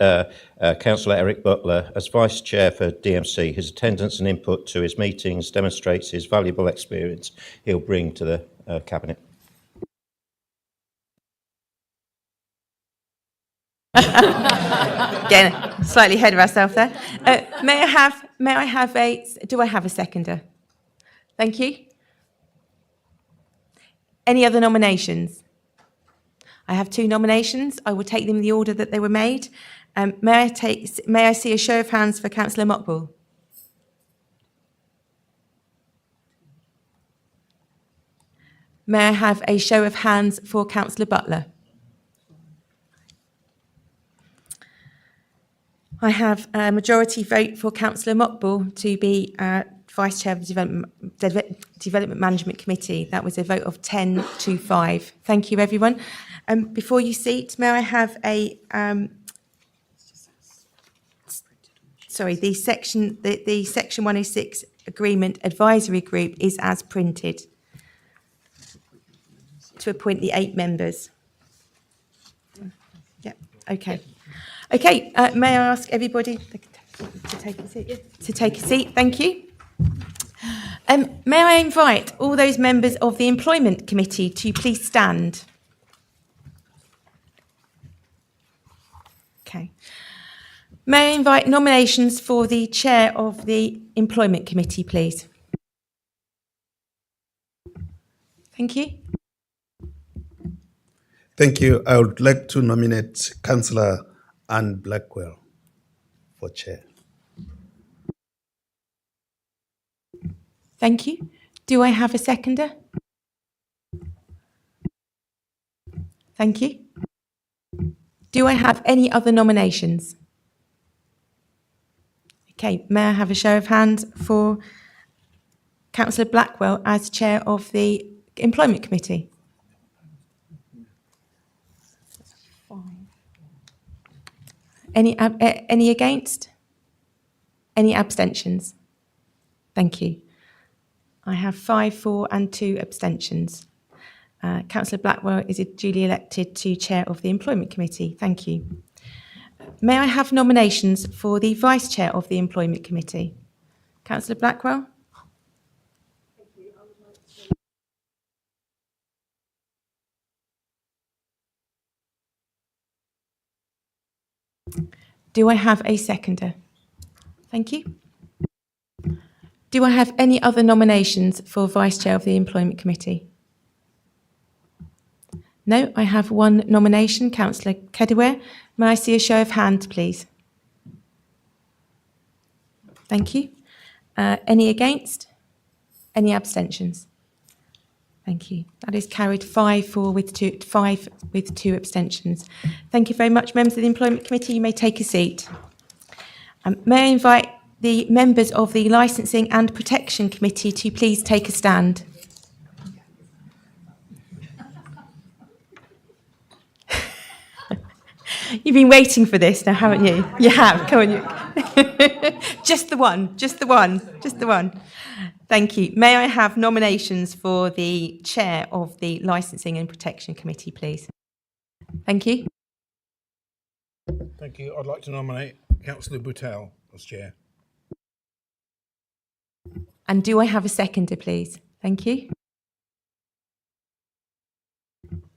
Councillor Eric Butler as Vice Chair for DMC. His attendance and input to his meetings demonstrates his valuable experience he'll bring to the Cabinet. Again, slightly ahead of ourselves there. Do I have a seconder? Thank you. Any other nominations? I have 2 nominations. I will take them in the order that they were made. May I see a show of hands for Councillor Mockbull? May I have a show of hands for Councillor Butler? I have a majority vote for Councillor Mockbull to be Vice Chair of the Development Management Committee. That was a vote of 10 to 5. Thank you, everyone. Before you seat, may I have a the Section 106 Agreement Advisory Group is as printed to appoint the 8 members. Yeah. Okay. Okay. May I ask everybody to take a seat? To take a seat. Thank you. May I invite all those members of the Employment Committee to please stand? Okay. May I invite nominations for the Chair of the Employment Committee, please? Thank you. Thank you. I would like to nominate Councillor Anne Blackwell for Chair. Thank you. Do I have a seconder? Thank you. Do I have any other nominations? Okay, may I have a show of hands for Councillor Blackwell as Chair of the Employment Committee? Any against? Any abstentions? Thank you. I have 5 for and 2 abstentions. Councillor Blackwell is duly elected to Chair of the Employment Committee. Thank you. May I have nominations for the Vice Chair of the Employment Committee? Councillor Blackwell? Do I have a seconder? Thank you. Do I have any other nominations for Vice Chair of the Employment Committee? No, I have 1 nomination, Councillor Kedaware. May I see a show of hands, please? Thank you. Any against? Any abstentions? Thank you. That is carried 5 with 2 abstentions. Thank you very much, members of the Employment Committee. You may take a seat. May I invite the members of the Licensing and Protection Committee to please take a stand. You've been waiting for this now, haven't you? You have. Come on, you. Just the one. Thank you. May I have nominations for the Chair of the Licensing and Protection Committee, please? Thank you. Thank you. I'd like to nominate Councillor Boutel as Chair. And do I have a seconder, please? Thank you.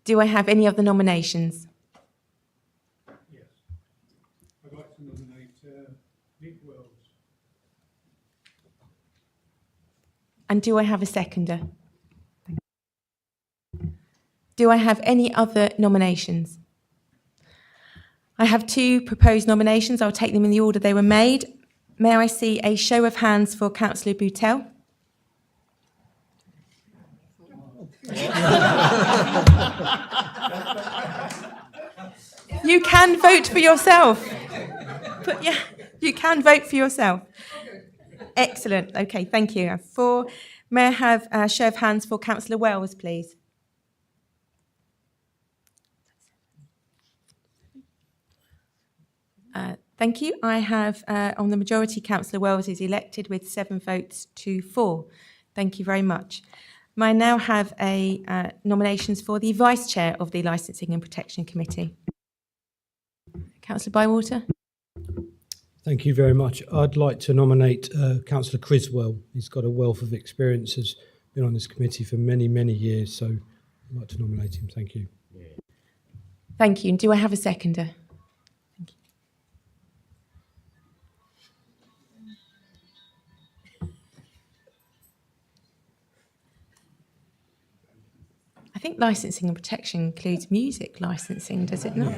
Do I have any other nominations? Yes. I'd like to nominate Nick Wells. And do I have a seconder? Do I have any other nominations? I have 2 proposed nominations. I'll take them in the order they were made. May I see a show of hands for Councillor Boutel? You can vote for yourself. But yeah, you can vote for yourself. Excellent. Okay, thank you. 4. May I have a show of hands for Councillor Wells, please? Thank you. I have on the majority, Councillor Wells is elected with 7 votes to 4. Thank you very much. May I now have nominations for the Vice Chair of the Licensing and Protection Committee? Councillor Bywater. Thank you very much. I'd like to nominate Councillor Criswell. He's got a wealth of experience, has been on this committee for many, many years, so I'd like to nominate him. Thank you. Thank you. And do I have a seconder? Thank you. I think licensing and protection includes music licensing, does it not?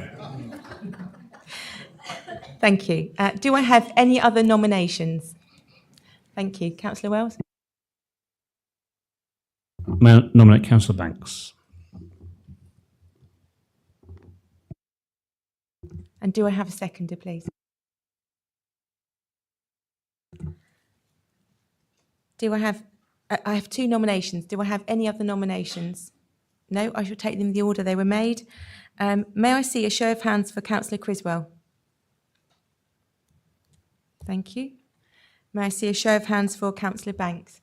Thank you. Do I have any other nominations? Thank you. Councillor Wells? May I nominate Councillor Banks? And do I have a seconder, please? Do I have 2 nominations. Do I have any other nominations? No, I shall take them in the order they were made. May I see a show of hands for Councillor Criswell? Thank you. May I see a show of hands for Councillor Banks?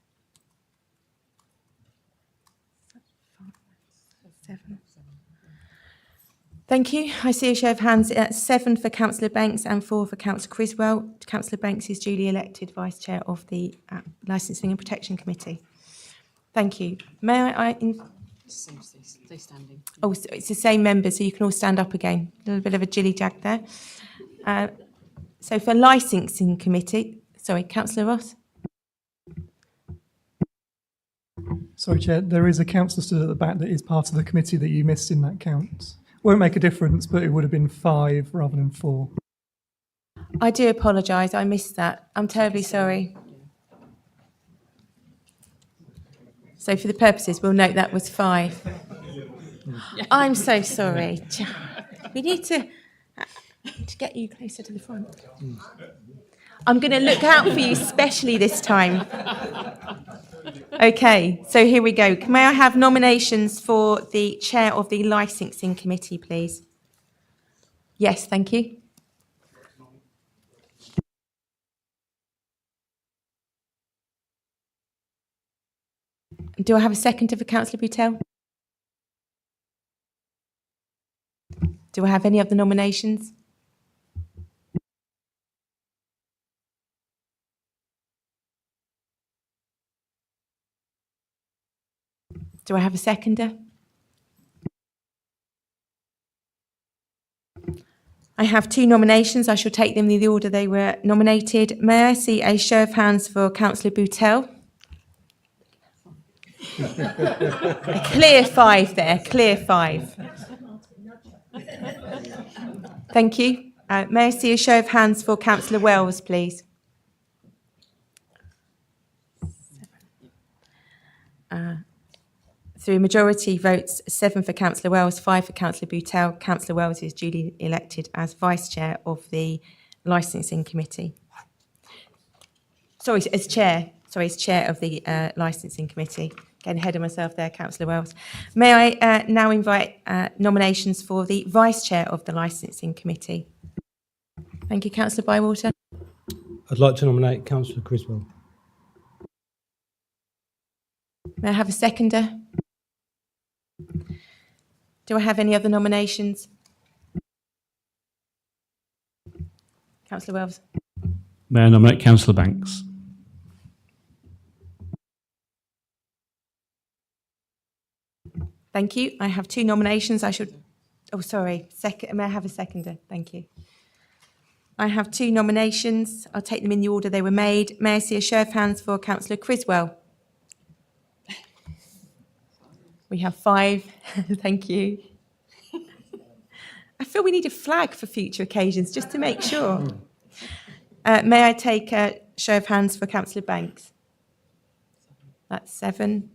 7. Thank you. I see a show of hands at 7 for Councillor Banks and 4 for Councillor Criswell. Councillor Banks is duly elected Vice Chair of the Licensing and Protection Committee. Thank you. May I Stay standing. Oh, so it's the same members, so you can all stand up again. A little bit of a jilly-jag there. So for Licensing Committee, sorry, Councillor Ross. Sorry, Chair, there is a councillor stood at the back that is part of the committee that you missed in that count. Won't make a difference, but it would have been 5 rather than 4. I do apologise, I missed that. I'm terribly sorry. So for the purposes, we'll note that was 5. I'm so sorry. We need to get you closer to the front. I'm going to look out for you specially this time. Okay, so here we go. May I have nominations for the Chair of the Licensing Committee, please? Yes, thank you. Do I have a seconder for Councillor Boutel? Do I have any other nominations? Do I have a seconder? I have 2 nominations. I shall take them in the order they were nominated. May I see a show of hands for Councillor Boutel? A clear 5 there, clear 5. Thank you. May I see a show of hands for Councillor Wells, please? 7. Through majority votes, 7 for Councillor Wells, 5 for Councillor Boutel. Councillor Wells is duly elected as Vice Chair of the Licensing Committee. Sorry, as Chair of the Licensing Committee. Getting ahead of myself there, Councillor Wells. May I now invite nominations for the Vice Chair of the Licensing Committee? Thank you, Councillor Bywater. I'd like to nominate Councillor Criswell. May I have a seconder? Do I have any other nominations? Councillor Wells. May I nominate Councillor Banks? Thank you. I have 2 nominations. May I have a seconder? Thank you. I have 2 nominations. I'll take them in the order they were made. May I see a show of hands for Councillor Criswell? We have 5. Thank you. I feel we need a flag for future occasions, just to make sure. May I take a show of hands for Councillor Banks? That's 7.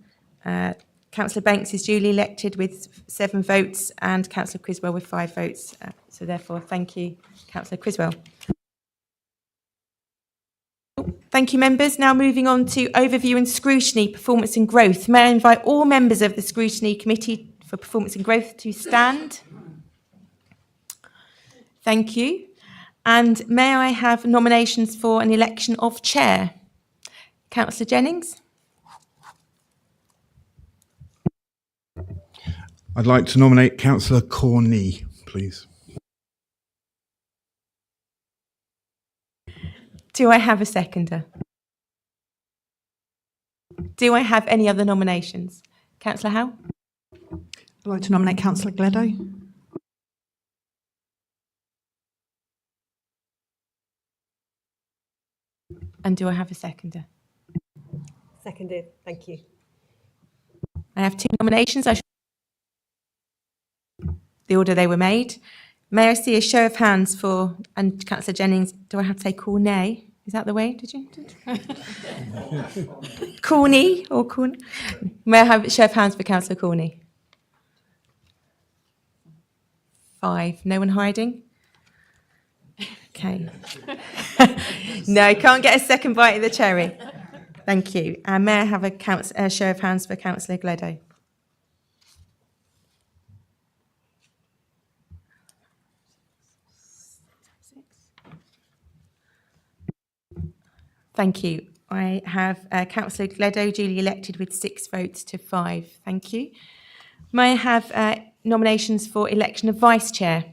Councillor Banks is duly elected with 7 votes and Councillor Criswell with 5 votes. So therefore, thank you, Councillor Criswell. Thank you, members. Now moving on to overview and scrutiny, performance and growth. May I invite all members of the Scrutiny Committee for Performance and Growth to stand? Thank you. And may I have nominations for an election of chair? Councillor Jennings? I'd like to nominate Councillor Corney, please. Do I have a seconder? Do I have any other nominations? Councillor Howe? I'd like to nominate Councillor Gledo. And do I have a seconder? Seconded. Thank you. I have 2 nominations. The order they were made. May I see a show of hands for, and Councillor Jennings, do I have to say Corney? Is that the way? Did you? Corney or Corney? May I have a show of hands for Councillor Corney? 5. No one hiding? Okay. No, can't get a second bite of the cherry. Thank you. And may I have a show of hands for Councillor Gledo? Thank you. I have Councillor Gledo duly elected with 6 votes to 5. Thank you. May I have nominations for election of Vice Chair?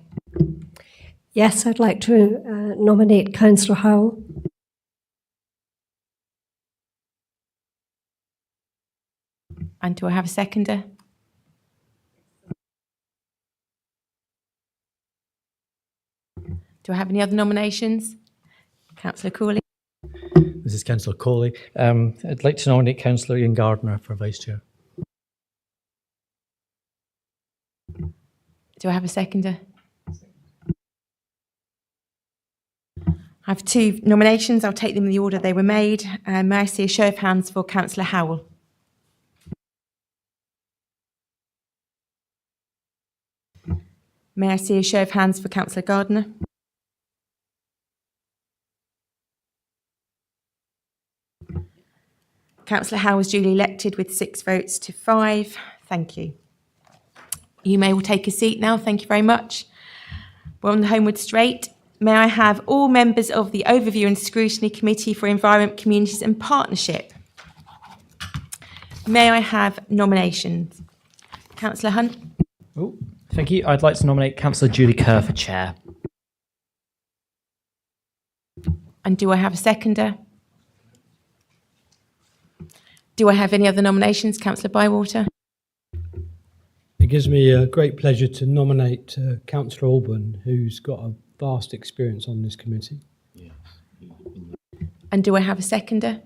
Yes, I'd like to nominate Councillor Howell. And do I have a seconder? Do I have any other nominations? Councillor Cooley. This is Councillor Coley. I'd like to nominate Councillor Ian Gardner for Vice Chair. Do I have a seconder? I have 2 nominations. I'll take them in the order they were made. May I see a show of hands for Councillor Howell? May I see a show of hands for Councillor Gardner? Councillor Howe was duly elected with 6 votes to 5. Thank you. You may all take a seat now. Thank you very much. We're on the homeward straight. May I have all members of the Overview and Scrutiny Committee for Environment, Communities and Partnership? May I have nominations? Councillor Hunt? Oh, thank you. I'd like to nominate Councillor Julie Kerr for Chair. And do I have a seconder? Do I have any other nominations? Councillor Bywater? It gives me a great pleasure to nominate Councillor Alban, who's got a vast experience on this committee. And do I have a seconder?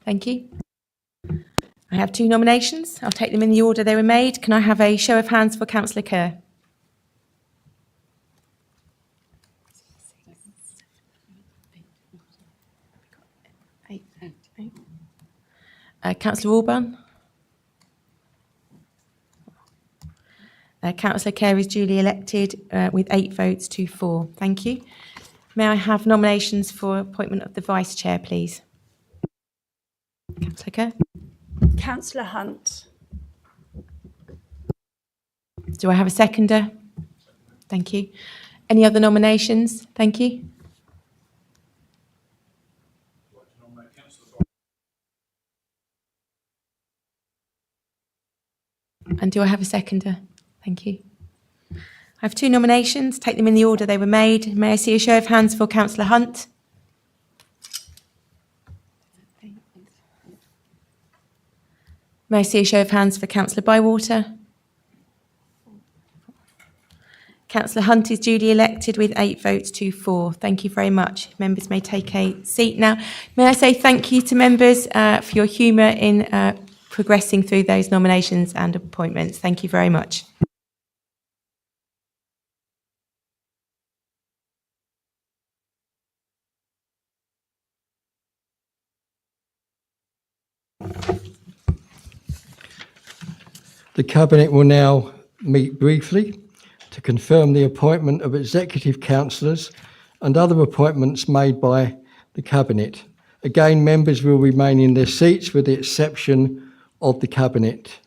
Thank you. I have 2 nominations. I'll take them in the order they were made. Can I have a show of hands for Councillor Kerr? Councillor Alban? Councillor Kerr is duly elected with 8 votes to 4. Thank you. May I have nominations for appointment of the Vice Chair, please? Councillor Kerr? Councillor Hunt. Do I have a seconder? Thank you. Any other nominations? Thank you. And do I have a seconder? Thank you. I have 2 nominations. Take them in the order they were made. May I see a show of hands for Councillor Hunt? May I see a show of hands for Councillor Bywater? Councillor Hunt is duly elected with 8 votes to 4. Thank you very much. Members may take a seat now. May I say thank you to members for your humour in progressing through those nominations and appointments. Thank you very much. The Cabinet will now meet briefly to confirm the appointment of executive councillors and other appointments made by the Cabinet. Again, members will remain in their seats with the exception of the Cabinet.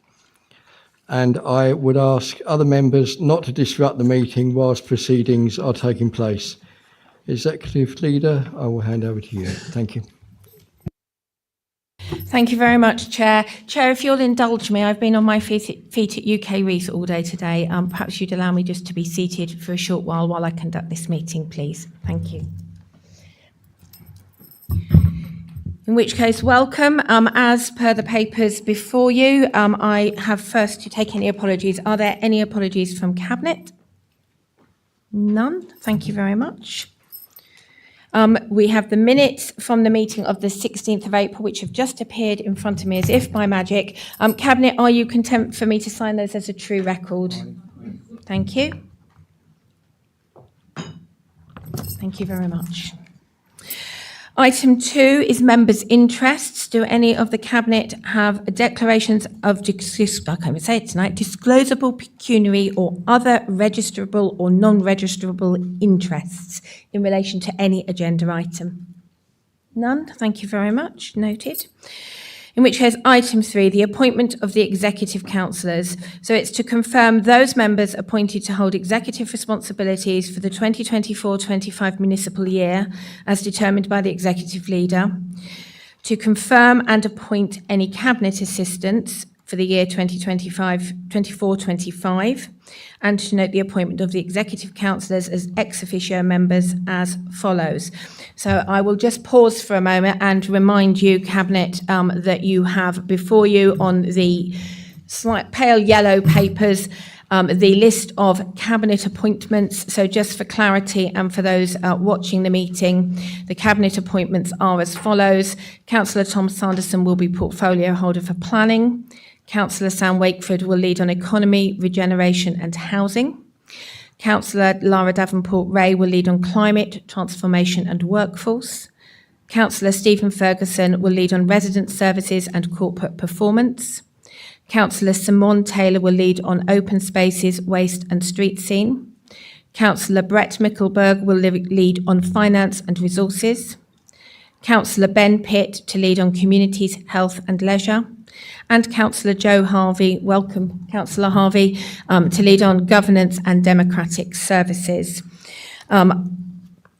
And I would ask other members not to disrupt the meeting whilst proceedings are taking place. Executive Leader, I will hand over to you. Thank you. Thank you very much, Chair. Chair, if you'll indulge me, I've been on my feet at UK Reith all day today. Perhaps you'd allow me just to be seated for a short while I conduct this meeting, please. Thank you. In which case, welcome. As per the papers before you, I have first to take any apologies. Are there any apologies from Cabinet? None. Thank you very much. We have the minutes from the meeting of the 16th of April, which have just appeared in front of me as if by magic. Cabinet, are you content for me to sign those as a true record? Thank you. Thank you very much. Item 2 is members' interests. Do any of the Cabinet have declarations of, I can't even say it tonight, disclosable pecuniary or other registrable or non-registrable interests in relation to any agenda item? None. Thank you very much. Noted. In which case, item 3, the appointment of the executive councillors. So it's to confirm those members appointed to hold executive responsibilities for the 2024-25 municipal year, as determined by the executive leader, to confirm and appoint any cabinet assistants for the year 2024-25, and to note the appointment of the executive councillors as ex officio members as follows. So I will just pause for a moment and remind you, Cabinet, that you have before you on the slight pale yellow papers the list of cabinet appointments. So just for clarity and for those watching the meeting, the cabinet appointments are as follows. Councillor Tom Sanderson will be portfolio holder for planning. Councillor Sam Wakeford will lead on economy, regeneration and housing. Councillor Lara Davenport-Ray will lead on climate, transformation and workforce. Councillor Stephen Ferguson will lead on resident services and corporate performance. Councillor Simone Taylor will lead on open spaces, waste and street scene. Councillor Brett Mickelberg will lead on finance and resources. Councillor Ben Pitt to lead on communities, health and leisure. And Councillor Joe Harvey, welcome Councillor Harvey, to lead on governance and democratic services. I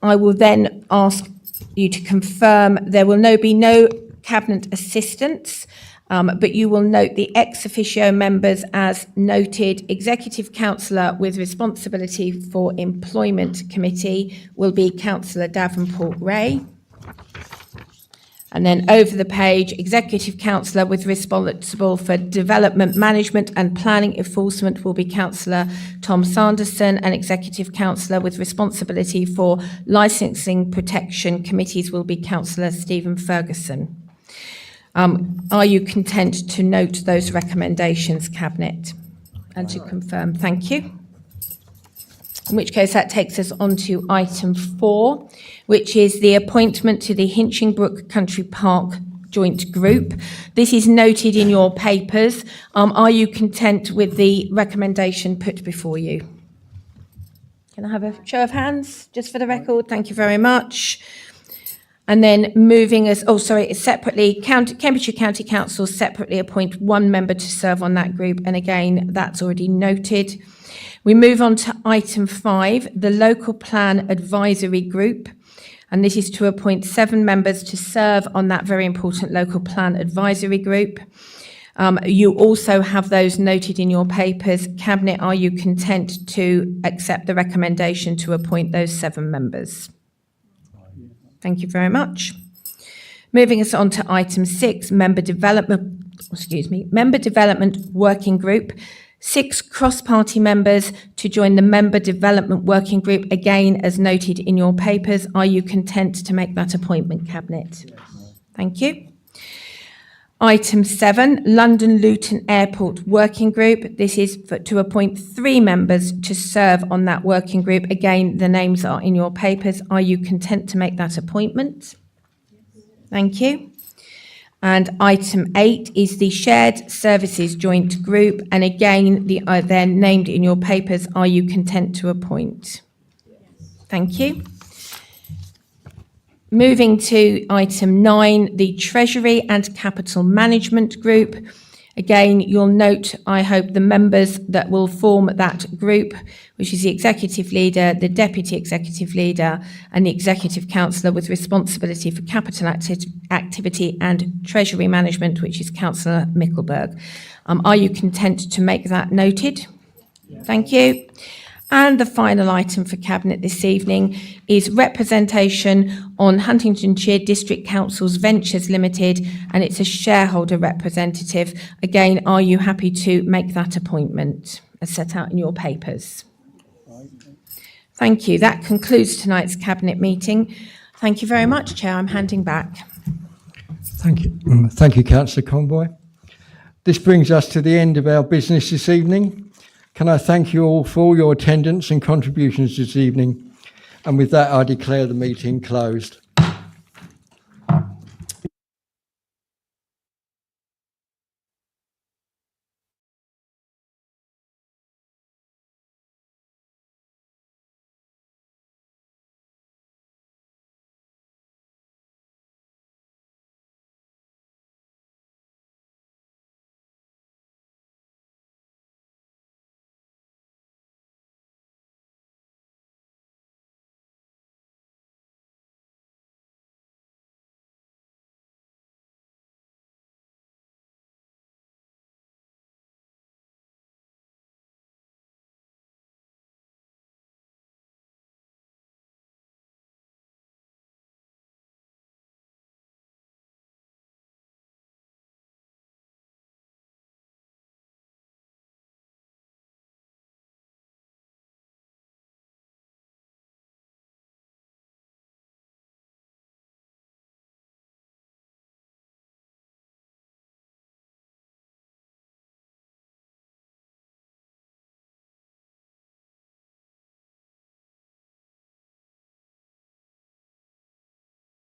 will then ask you to confirm there will be no cabinet assistants, but you will note the ex officio members as noted. Executive Councillor with responsibility for Employment Committee will be Councillor Davenport-Ray. And then over the page, Executive Councillor with responsible for Development Management and Planning Enforcement will be Councillor Tom Sanderson, and Executive Councillor with responsibility for Licensing Protection Committees will be Councillor Stephen Ferguson. Are you content to note those recommendations, Cabinet? And to confirm, thank you. In which case that takes us on to item 4, which is the appointment to the Hinchingbrook Country Park Joint Group. This is noted in your papers. Are you content with the recommendation put before you? Can I have a show of hands, just for the record? Thank you very much. And then moving us, separately, Cambridgeshire County Council separately appoint one member to serve on that group. And again, that's already noted. We move on to item 5, the Local Plan Advisory Group. And this is to appoint 7 members to serve on that very important Local Plan Advisory Group. You also have those noted in your papers. Cabinet, are you content to accept the recommendation to appoint those 7 members? Thank you very much. Moving us on to item 6, Member Development Working Group. 6 cross-party members to join the Member Development Working Group, again as noted in your papers. Are you content to make that appointment, Cabinet? Yes. Thank you. Item 7, London Luton Airport Working Group. This is to appoint 3 members to serve on that working group. Again, the names are in your papers. Are you content to make that appointment? Yes. Thank you. And item 8 is the Shared Services Joint Group. And again, they're named in your papers. Are you content to appoint? Yes. Thank you. Moving to item 9, the Treasury and Capital Management Group. Again, you'll note, I hope, the members that will form that group, which is the executive leader, the deputy executive leader, and the executive councillor with responsibility for capital activity and treasury management, which is Councillor Mickelberg. Are you content to make that noted? Thank you. And the final item for Cabinet this evening is representation on Huntingdonshire District Council's Ventures Limited, and it's a shareholder representative. Again, are you happy to make that appointment as set out in your papers? Thank you. That concludes tonight's Cabinet meeting. Thank you very much, Chair. I'm handing back. Thank you. Thank you, Councillor Conboy. This brings us to the end of our business this evening. Can I thank you all for all your attendance and contributions this evening? And with that, I declare the meeting closed.